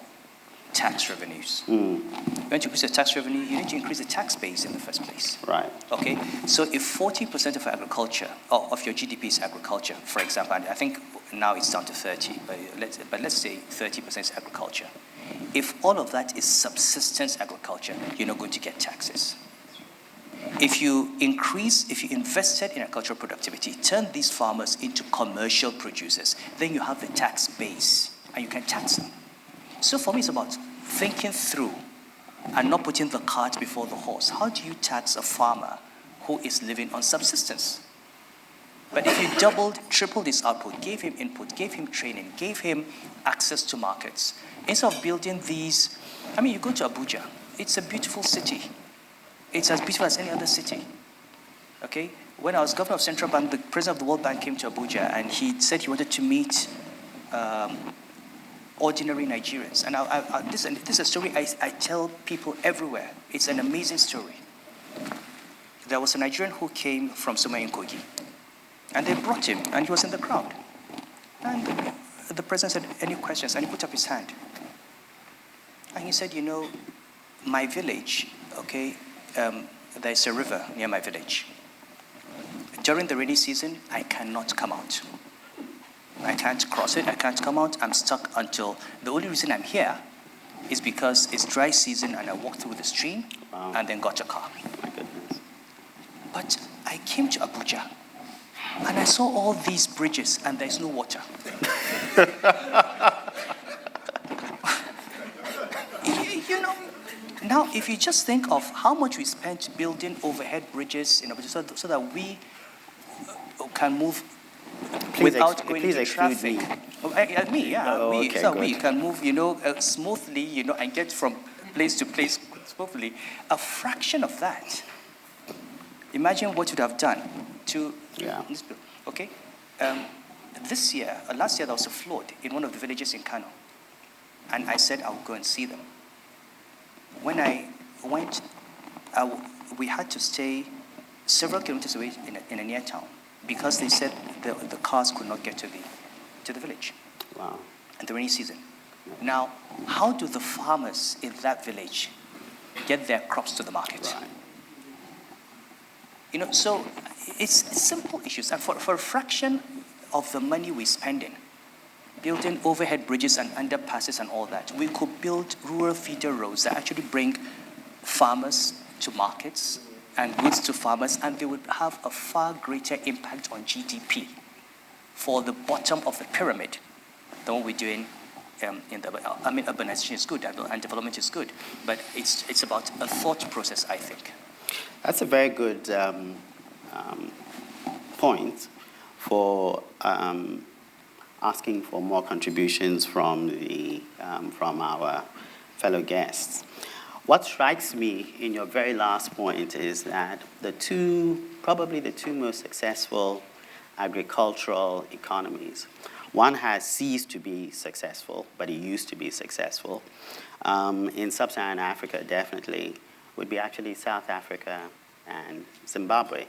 tax revenues. When you increase the tax revenue, you need to increase the tax base in the first place. Right. Okay. So if 40% of agriculture, or of your GDP is agriculture, for example, and I think now it's down to 30, but let's say 30% is agriculture. If all of that is subsistence agriculture, you're not going to get taxes. if you invested in agricultural productivity, turn these farmers into commercial producers, then you have the tax base and you can tax them. So for me, it's about thinking through and not putting the cart before the horse. How do you tax a farmer who is living on subsistence? But if you doubled, tripled his output, gave him input, gave him training, gave him access to markets, instead of building these, you go to Abuja, it's a beautiful city. It's as beautiful as any other city, okay? When I was governor of Central Bank, the president of the World Bank came to Abuja and he said he wanted to meet ordinary Nigerians. And this is a story I tell people everywhere. It's an amazing story. There was a Nigerian who came from somewhere in Kogi, and they brought him, and he was in the crowd. And the president said, "Any questions?" And he put up his hand. And he said, my village, okay, there's a river near my village. During the rainy season, I cannot come out. I can't cross it, I can't come out, I'm stuck until, the only reason I'm here is because it's dry season and I walked through the stream and then got a car. My goodness. But I came to Abuja and I saw all these bridges and there's no water. Now, if you just think of how much we spent building overhead bridges in Abuja so that we can move without going into traffic. We can move, smoothly, and get from place to place smoothly. A fraction of that. Imagine what you'd have done to. Yeah. Okay. Last year there was a flood in one of the villages in Kano, and I said I'll go and see them. When I went, we had to stay several kilometers away in a near town because they said the cars could not get to the village. Wow. In the rainy season. Now, how do the farmers in that village get their crops to the market? Right. So it's simple issues. And for a fraction of the money we're spending, building overhead bridges and underpasses and all that, we could build rural feeder roads that actually bring farmers to markets and goods to farmers, and they would have a far greater impact on GDP for the bottom of the pyramid than what we're doing urbanization is good and development is good, but it's about a thought process, I think. That's a very good point for asking for more contributions from our fellow guests. What strikes me in your very last point is that probably the two most successful agricultural economies, one has ceased to be successful, but it used to be successful. In sub-Saharan Africa, definitely, would be actually South Africa and Zimbabwe.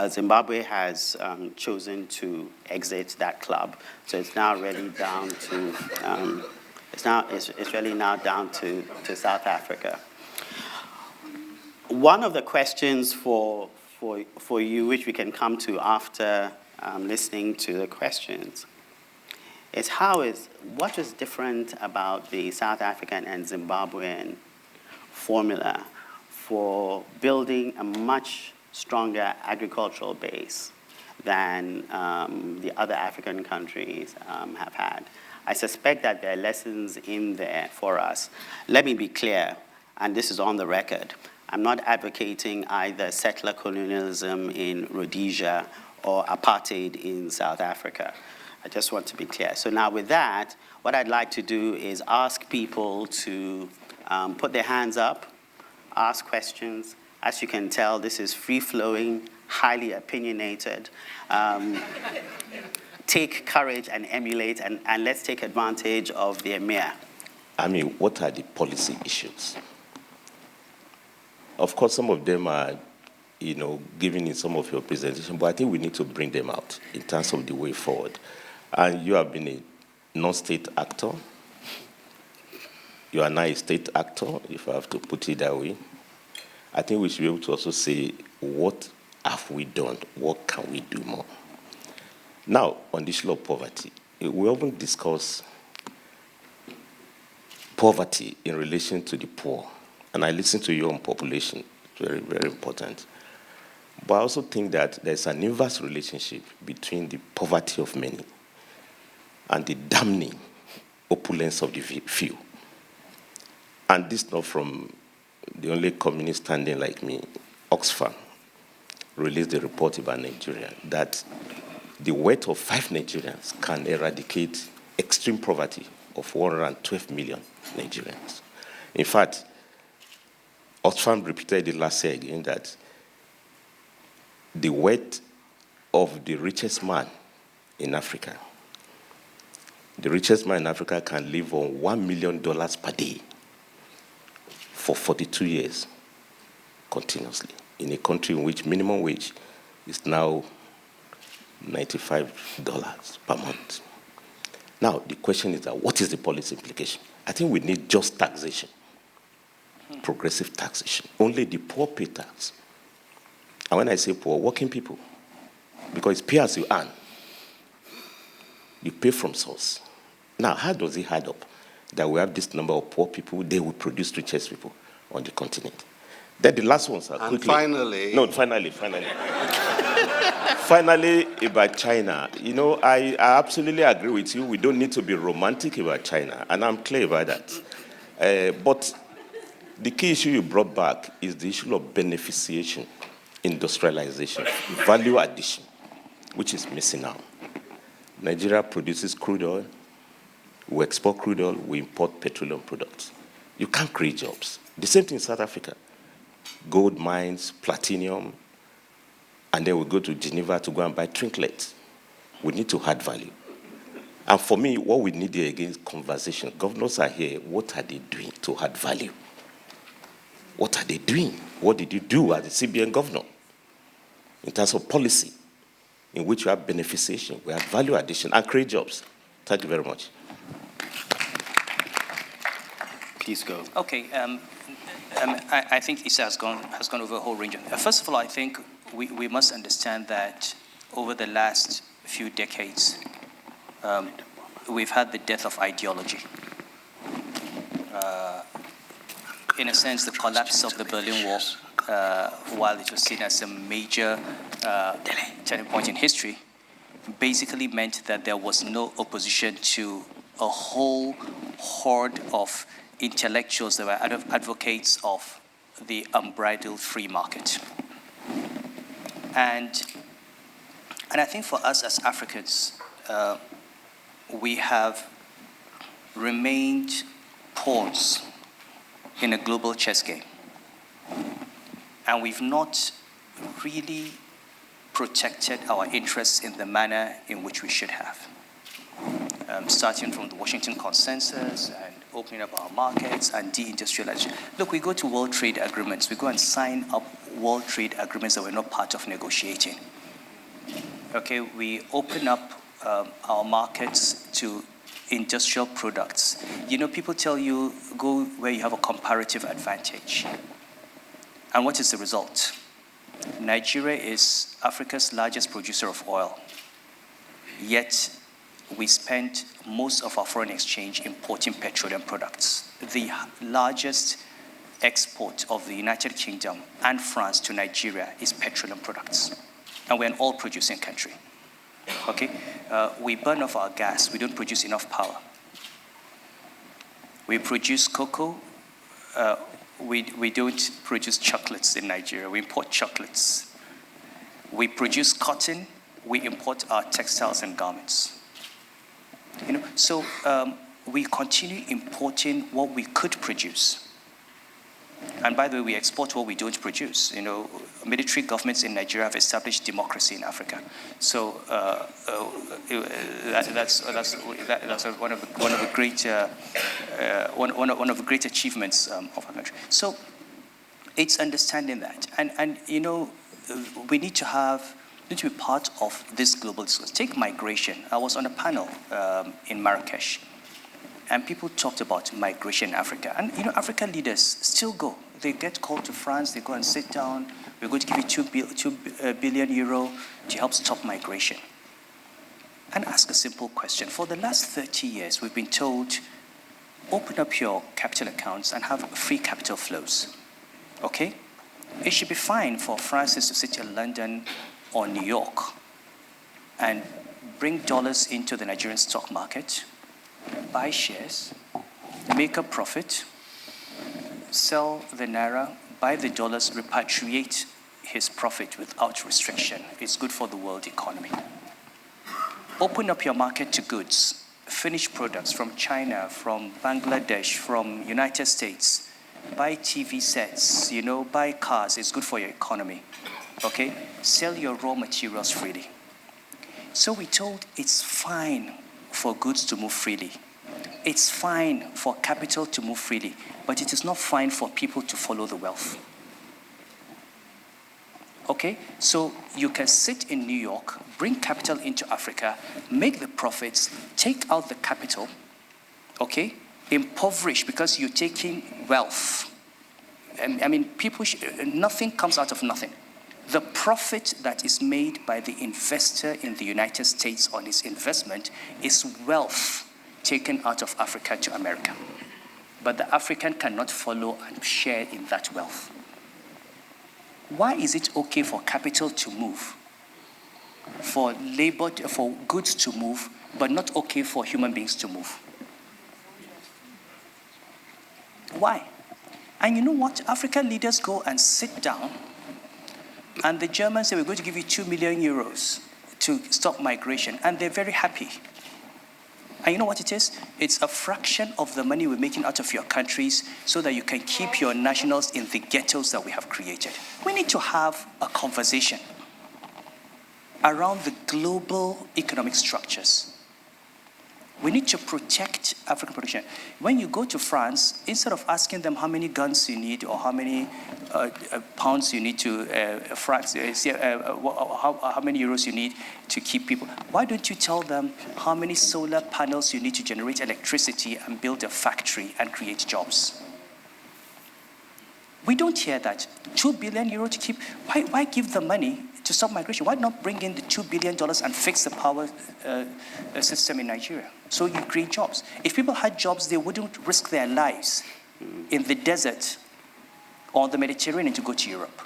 Zimbabwe has chosen to exit that club, so it's now really down to it's really now down to South Africa. One of the questions for you, which we can come to after listening to the questions, is what is different about the South African and Zimbabwean formula for building a much stronger agricultural base than the other African countries have had. I suspect that there are lessons in there for us. Let me be clear, and this is on the record. I'm not advocating either settler colonialism in Rhodesia or apartheid in South Africa. I just want to be clear. So now with that, what I'd like to do is ask people to put their hands up, ask questions. As you can tell, this is free-flowing, highly opinionated. Take courage and emulate, and let's take advantage of the Emir. What are the policy issues? Of course, some of them are, given in some of your presentation, but I think we need to bring them out in terms of the way forward. And you have been a non-state actor. You are now a state actor, if I have to put it that way. I think we should be able to also say, what have we done? What can we do more? Now, on the issue of poverty, we often discuss poverty in relation to the poor. And I listened to you on population. very, very important. But I also think that there's an inverse relationship between the poverty of many and the damning opulence of the few. And this not from the only communist standing like me. Oxfam released a report about Nigeria that the wealth of 5 Nigerians can eradicate extreme poverty of 112 million Nigerians. In fact, Oxfam repeated it last year again that the wealth of the richest man in Africa, the richest man in Africa can live on $1 million per day for 42 years continuously in a country in which minimum wage is now $95 per month. Now, the question is that what is the policy implication? I think we need just taxation, progressive taxation. Only the poor pay tax. And when I say poor, working people, because it's pay as you earn. You pay from source. Now, how does it add up that we have this number of poor people, they will produce richest people on the continent? Then the last ones are And quickly. finally... No, finally. Finally, about China. You know, I absolutely agree with you. We don't need to be romantic about China, and I'm clear about that. But the key issue you brought back is the issue of beneficiation, industrialization, value addition, which is missing now. Nigeria produces crude oil. We export crude oil. We import petroleum products. You can't create jobs. The same thing in South Africa. Gold mines, platinum, and then we go to Geneva to go and buy trinkets. We need to add value. And for me, what we need here again is conversation. Governors are here. What are they doing to add value? What are they doing? What did you do as a CBN governor in terms of policy in which you have beneficiation, we have value addition, and create jobs? Thank you very much. Please go. Okay. I think Issa has gone over a whole range of. First of all, I think we must understand that over the last few decades, we've had the death of ideology. In a sense, the collapse of the Berlin Wall, while it was seen as a major turning point in history, basically meant that there was no opposition to a whole horde of intellectuals that were advocates of the unbridled free market. And I think for us as Africans, we have remained pawns in a global chess game. And we've not really protected our interests in the manner in which we should have. Starting from the Washington Consensus and opening up our markets and deindustrialization. Look, we go to World Trade Agreements. We go and sign up World Trade Agreements that we're not part of negotiating. Okay, we open up our markets to industrial products. You know, people tell you, go where you have a comparative advantage. And what is the result? Nigeria is Africa's largest producer of oil. Yet, we spend most of our foreign exchange importing petroleum products. The largest export of the United Kingdom and France to Nigeria is petroleum products. And we're an oil-producing country. Okay? We burn off our gas. We don't produce enough power. We produce cocoa. We don't produce chocolates in Nigeria. We import chocolates. We produce cotton. We import our textiles and garments. You know, so we continue importing what we could produce. And by the way, we export what we don't produce. You know, military governments in Nigeria have established democracy in Africa. So that's one of the great achievements of our country. So it's understanding that, and you know, we need to be part of this global discourse. Take migration. I was on a panel in Marrakesh, and people talked about migration in Africa. And you know, African leaders still go. They get called to France. They go and sit down. We're going to give you 2 billion euro to help stop migration. And ask a simple question. For the last 30 years, we've been told, open up your capital accounts and have free capital flows. Okay? It should be fine for Francis to sit in London or New York and bring dollars into the Nigerian stock market, buy shares, make a profit, sell the naira, buy the dollars, repatriate his profit without restriction. It's good for the world economy. Open up your market to goods, finished products from China, from Bangladesh, from United States. Buy TV sets, buy cars. It's good for your economy. Okay? Sell your raw materials freely. So we're told it's fine for goods to move freely. It's fine for capital to move freely, but it is not fine for people to follow the wealth. Okay? So you can sit in New York, bring capital into Africa, make the profits, take out the capital, okay? Impoverish because you're taking wealth. I mean, nothing comes out of nothing. The profit that is made by the investor in the United States on his investment is wealth taken out of Africa to America. But the African cannot follow and share in that wealth. Why is it okay for capital to move, for labor, for goods to move, but not okay for human beings to move? Why? And you know what? African leaders go and sit down, and the Germans say, we're going to give you 2 million euros to stop migration, and they're very happy. And you know what it is? It's a fraction of the money we're making out of your countries so that you can keep your nationals in the ghettos that we have created. We need to have a conversation around the global economic structures. We need to protect African production. When you go to France, instead of asking them how many guns you need or how many pounds you need to, how many euros you need to keep people, why don't you tell them how many solar panels you need to generate electricity and build a factory and create jobs? We don't hear that. 2 billion euro to keep, why give the money to stop migration? Why not bring in the $2 billion and fix the power system in Nigeria? So you create jobs. If people had jobs, they wouldn't risk their lives in the desert or the Mediterranean to go to Europe.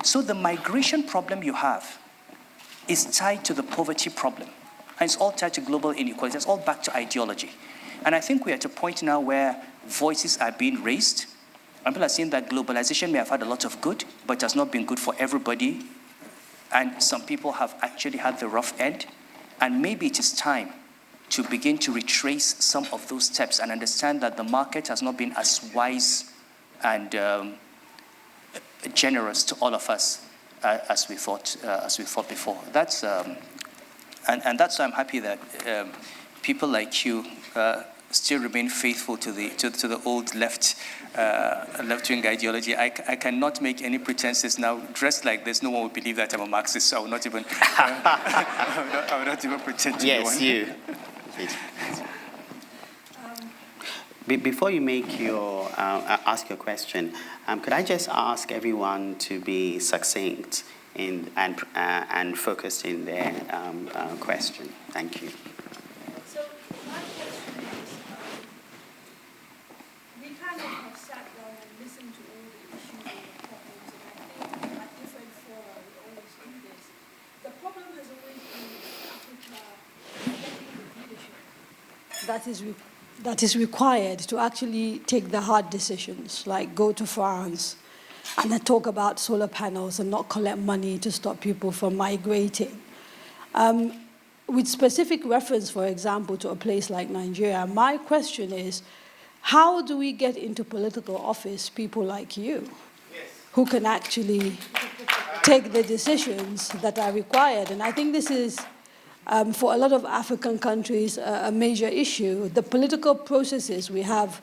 So the migration problem you have is tied to the poverty problem. And it's all tied to global inequality. It's all back to ideology. And I think we're at a point now where voices are being raised. And people are saying that globalization may have had a lot of good, but it has not been good for everybody. And some people have actually had the rough end. And maybe it is time to begin to retrace some of those steps and understand that the market has not been as wise and generous to all of us as we thought before. That's and that's why I'm happy that people like you still remain faithful to the old left-wing ideology. I cannot make any pretenses now. Dressed like this, no one would believe that I'm a Marxist. So I will not even I will not even pretend to be one. Yes, you. Before you make your ask your question, could I just ask everyone to be succinct and focused in their question? Thank you. So my question is, we kind of have sat down and listened to all the issues and the problems, and I think at different fora we always do this. The problem has always been Africa getting the leadership that is required to actually take the hard decisions, like go to France and then talk about solar panels and not collect money to stop people from migrating. With specific reference, for example, to a place like Nigeria, my question is, how do we get into political office people like you, who can actually take the decisions that are required? And I think this is, for a lot of African countries, a major issue. The political processes we have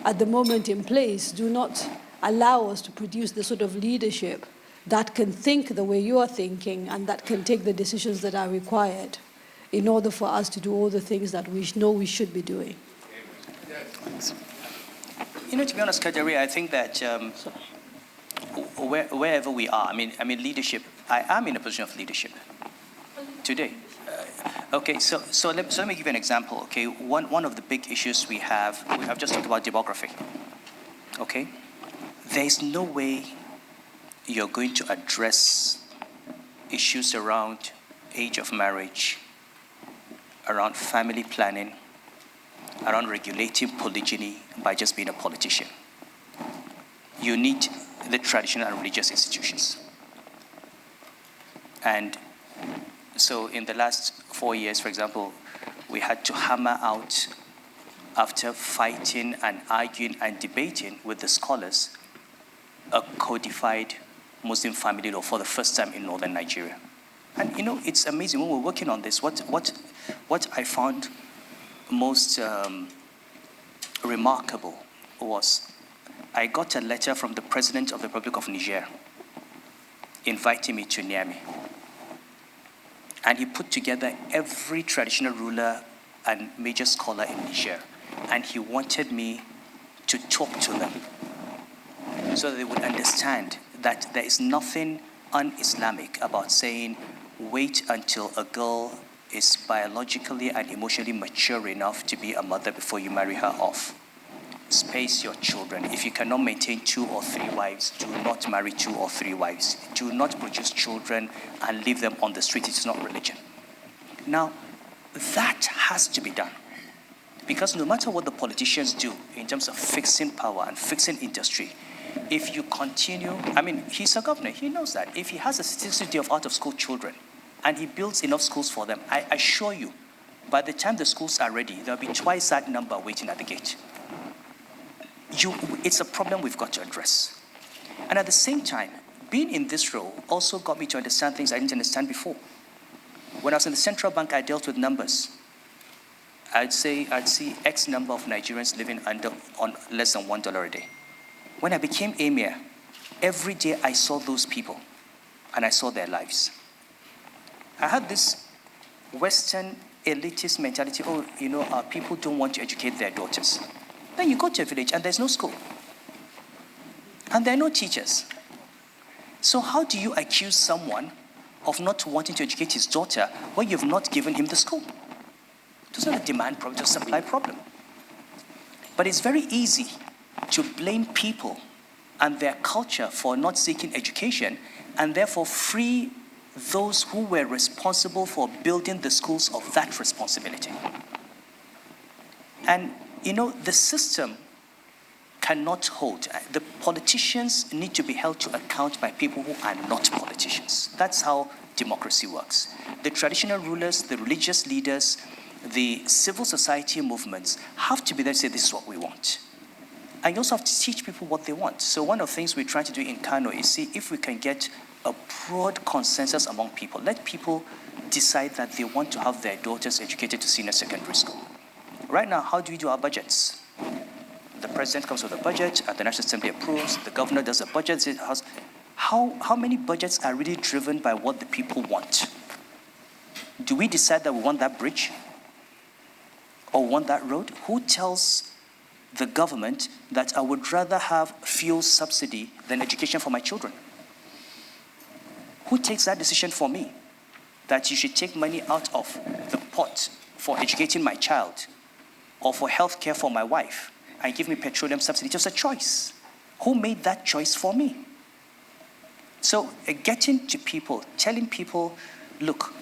at the moment in place do not allow us to produce the sort of leadership that can think the way you are thinking and that can take the decisions that are required in order for us to do all the things that we know we should be doing. You know, to be honest, Kadari, I think that wherever we are, I mean, leadership, I am in a position of leadership today. Okay, so let me give you an example. Okay, one of the big issues we have just talked about demography. Okay, there is no way you're going to address issues around age of marriage, around family planning, around regulating polygyny by just being a politician. You need the traditional and religious institutions. And so in the last 4 years, for example, we had to hammer out, after fighting and arguing and debating with the scholars, a codified Muslim family law for the first time in northern Nigeria. And it's amazing, when we're working on this, what I found most remarkable was I got a letter from the President of the Republic of Niger inviting me to Niamey. And he put together every traditional ruler and major scholar in Niger. And he wanted me to talk to them so that they would understand that there is nothing un-Islamic about saying, wait until a girl is biologically and emotionally mature enough to be a mother before you marry her off. Space your children. If you cannot maintain 2 or 3 wives, do not marry 2 or 3 wives. Do not produce children and leave them on the street. It's not religion. Now, that has to be done. Because no matter what the politicians do in terms of fixing power and fixing industry, if you continue, he's a governor, he knows that. If he has a statistic of out-of-school children and he builds enough schools for them, I assure you, by the time the schools are ready, there'll be twice that number waiting at the gate. It's a problem we've got to address. And at the same time, being in this role also got me to understand things I didn't understand before. When I was in the central bank, I dealt with numbers. I'd see X number of Nigerians living on less than $1 a day. When I became Emir, every day I saw those people and I saw their lives. I had this Western elitist mentality, our people don't want to educate their daughters. Then you go to a village and there's no school. And there are no teachers. So how do you accuse someone of not wanting to educate his daughter when you've not given him the school? It's not a demand problem, it's a supply problem. But it's very easy to blame people and their culture for not seeking education and therefore free those who were responsible for building the schools of that responsibility. And the system cannot hold. The politicians need to be held to account by people who are not politicians. That's how democracy works. The traditional rulers, the religious leaders, the civil society movements have to be there to say, this is what we want. And you also have to teach people what they want. So one of the things we're trying to do in Kano is see if we can get a broad consensus among people. Let people decide that they want to have their daughters educated to senior secondary school. Right now, how do we do our budgets? The president comes with a budget, and the National Assembly approves, the governor does a budget. How many budgets are really driven by what the people want? Do we decide that we want that bridge? Or want that road? Who tells the government that I would rather have fuel subsidy than education for my children? Who takes that decision for me? That you should take money out of the pot for educating my child or for health care for my wife and give me petroleum subsidy? It was a choice. Who made that choice for me? So getting to people, telling people, look,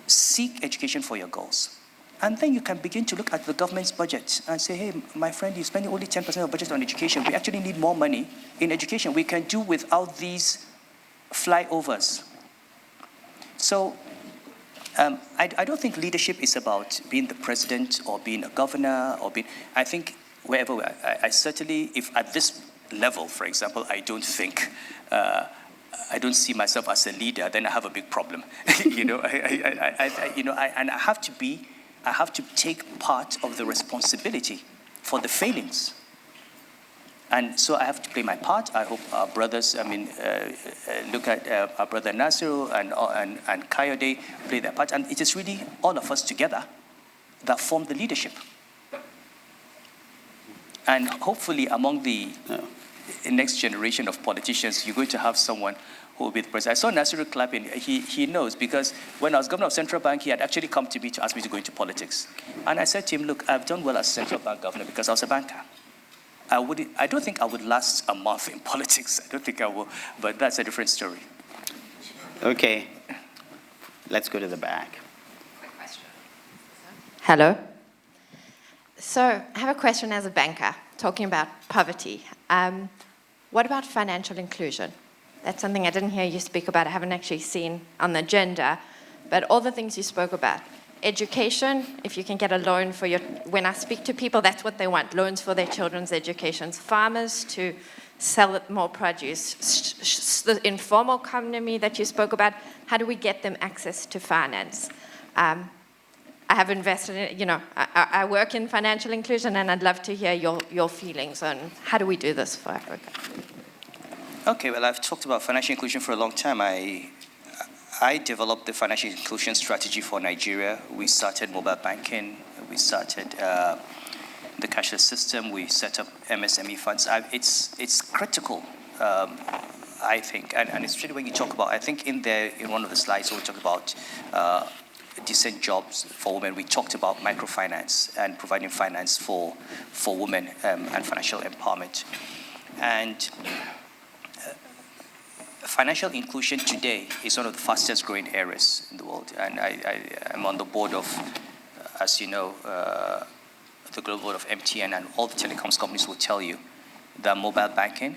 seek education for your goals. And then you can begin to look at the government's budget and say, hey, my friend, you're spending only 10% of budget on education. We actually need more money in education. We can do without these flyovers. So I don't think leadership is about being the president or being a governor or being, I think wherever I certainly, if at this level, for example, I don't think, I don't see myself as a leader, then I have a big problem. And I have to take part of the responsibility for the failings. And so I have to play my part. I hope our brothers, look at our brother Nasiru and Kayode play their part. And it is really all of us together that form the leadership. And hopefully among the next generation of politicians, you're going to have someone who will be the president. I saw Nasiru clapping. He knows, because when I was governor of Central Bank, he had actually come to me to ask me to go into politics. And I said to him, look, I've done well as Central Bank governor because I was a banker. I don't think I would last a month in politics. I don't think I will, but that's a different story. Okay, let's go to the back. Hello. So I have a question as a banker, talking about poverty. What about financial inclusion? That's something I didn't hear you speak about. I haven't actually seen on the agenda. But all the things you spoke about. Education, if you can get a loan for your... When I speak to people, that's what they want, loans for their children's educations. Farmers to sell more produce. The informal economy that you spoke about, how do we get them access to finance? I have invested in, I work in financial inclusion, and I'd love to hear your feelings on how do we do this for Africa? Okay, well, I've talked about financial inclusion for a long time. I developed the financial inclusion strategy for Nigeria. We started mobile banking. We started the cashless system. We set up MSME funds. It's critical, I think, and it's really when you talk about, I think in one of the slides when we talk about decent jobs for women, we talked about microfinance and providing finance for women and financial empowerment. And financial inclusion today is one of the fastest growing areas in the world. And I'm on the board of, as you know, the global board of MTN, and all the telecoms companies will tell you that mobile banking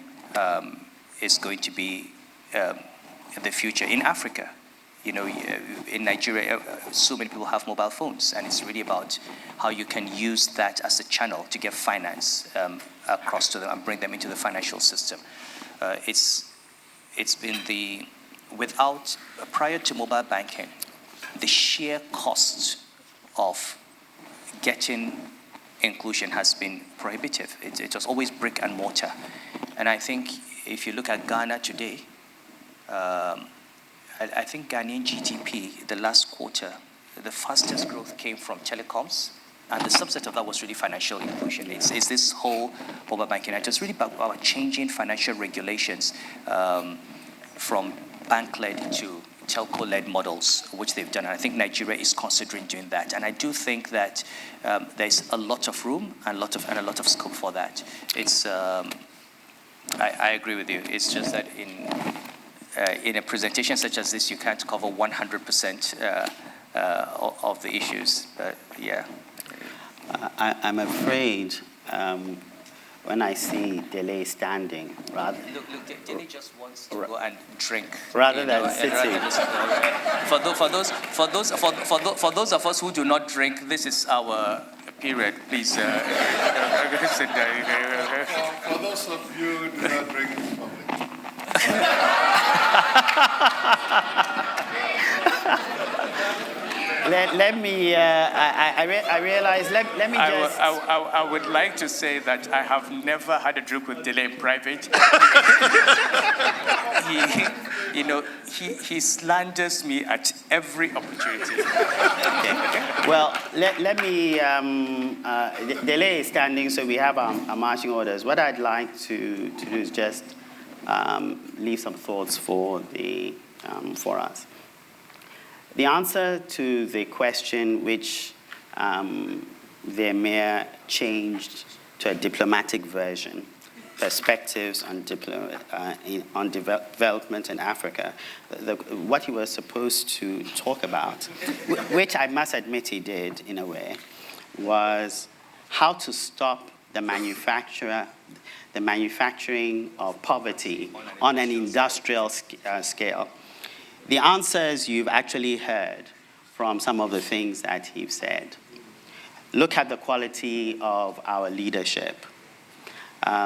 is going to be the future in Africa. In Nigeria, so many people have mobile phones, and it's really about how you can use that as a channel to get finance across to them and bring them into the financial system. It's been prior to mobile banking, the sheer cost of getting inclusion has been prohibitive. It was always brick and mortar. And I think if you look at Ghana today, I think Ghanaian GDP, the last quarter, the fastest growth came from telecoms, and the subset of that was really financial inclusion. It's this whole mobile banking. And it was really about changing financial regulations from bank-led to telco-led models, which they've done. And I think Nigeria is considering doing that. And I do think that there's a lot of room and a lot of scope for that. I agree with you. It's just that in a presentation such as this, you can't cover 100% of the issues. But yeah. I'm afraid when I see Dele standing, rather... Look, Dele just wants to go and drink. Rather than sitting. For those of us who do not drink, this is our period. Please sit there. For those of you who do not drink in public. Let me, I realize, let me just... I would like to say that I have never had a drink with Dele in private. He slanders me at every opportunity. Okay. Well, let me, Dele is standing, so we have our marching orders. What I'd like to do is just leave some thoughts for us. The answer to the question which the Emir changed to a diplomatic version, perspectives on development in Africa, what he was supposed to talk about, which I must admit he did in a way, was how to stop the manufacturing of poverty on an industrial scale. The answers you've actually heard from some of the things that he's said. Look at the quality of our leadership.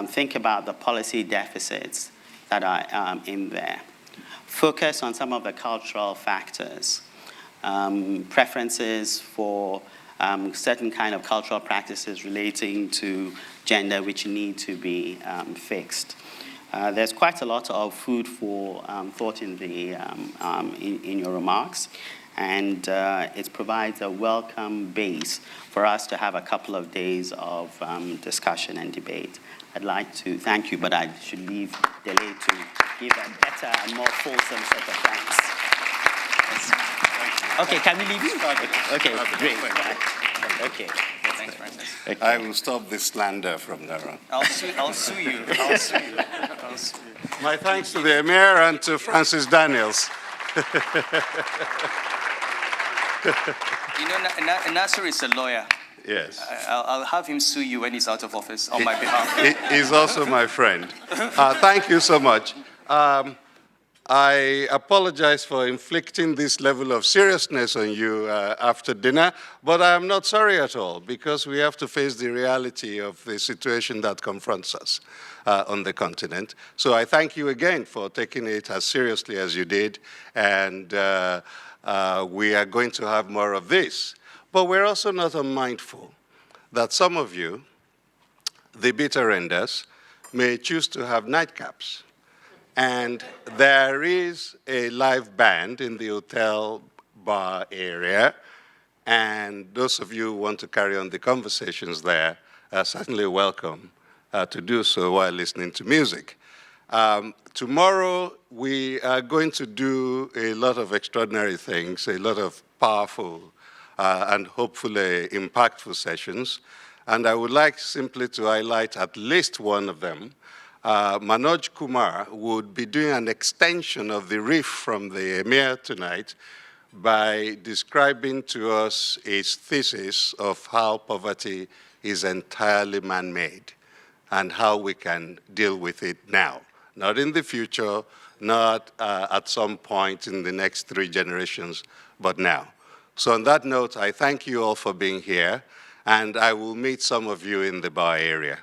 Think about the policy deficits that are in there. Focus on some of the cultural factors. Preferences for certain kind of cultural practices relating to gender which need to be fixed. There's quite a lot of food for thought in your remarks, and it provides a welcome base for us to have a couple of days of discussion and debate. I'd like to thank you, but I should leave Dele to give a better and more fulsome set of thanks. Okay, can we leave you? Okay, great. Okay. Thanks, Francis. I will stop this slander from now on. I'll sue you. I'll sue you. I'll sue you. My thanks to the Emir and to Francis Daniels. You know, Nasser is a lawyer. Yes. I'll have him sue you when he's out of office on my behalf. He's also my friend. Thank you so much. I apologize for inflicting this level of seriousness on you after dinner, but I am not sorry at all, because we have to face the reality of the situation that confronts us on the continent. So I thank you again for taking it as seriously as you did, and we are going to have more of this. But we're also not unmindful that some of you, the bitter enders, may choose to have nightcaps. And there is a live band in the hotel bar area, and those of you who want to carry on the conversations there are certainly welcome to do so while listening to music. Tomorrow, we are going to do a lot of extraordinary things, a lot of powerful and hopefully impactful sessions. And I would like simply to highlight at least one of them. Manoj Kumar would be doing an extension of the riff from the Emir tonight by describing to us his thesis of how poverty is entirely man-made and how we can deal with it now, not in the future, not at some point in the next 3 generations, but now. So on that note, I thank you all for being here, and I will meet some of you in the bar area.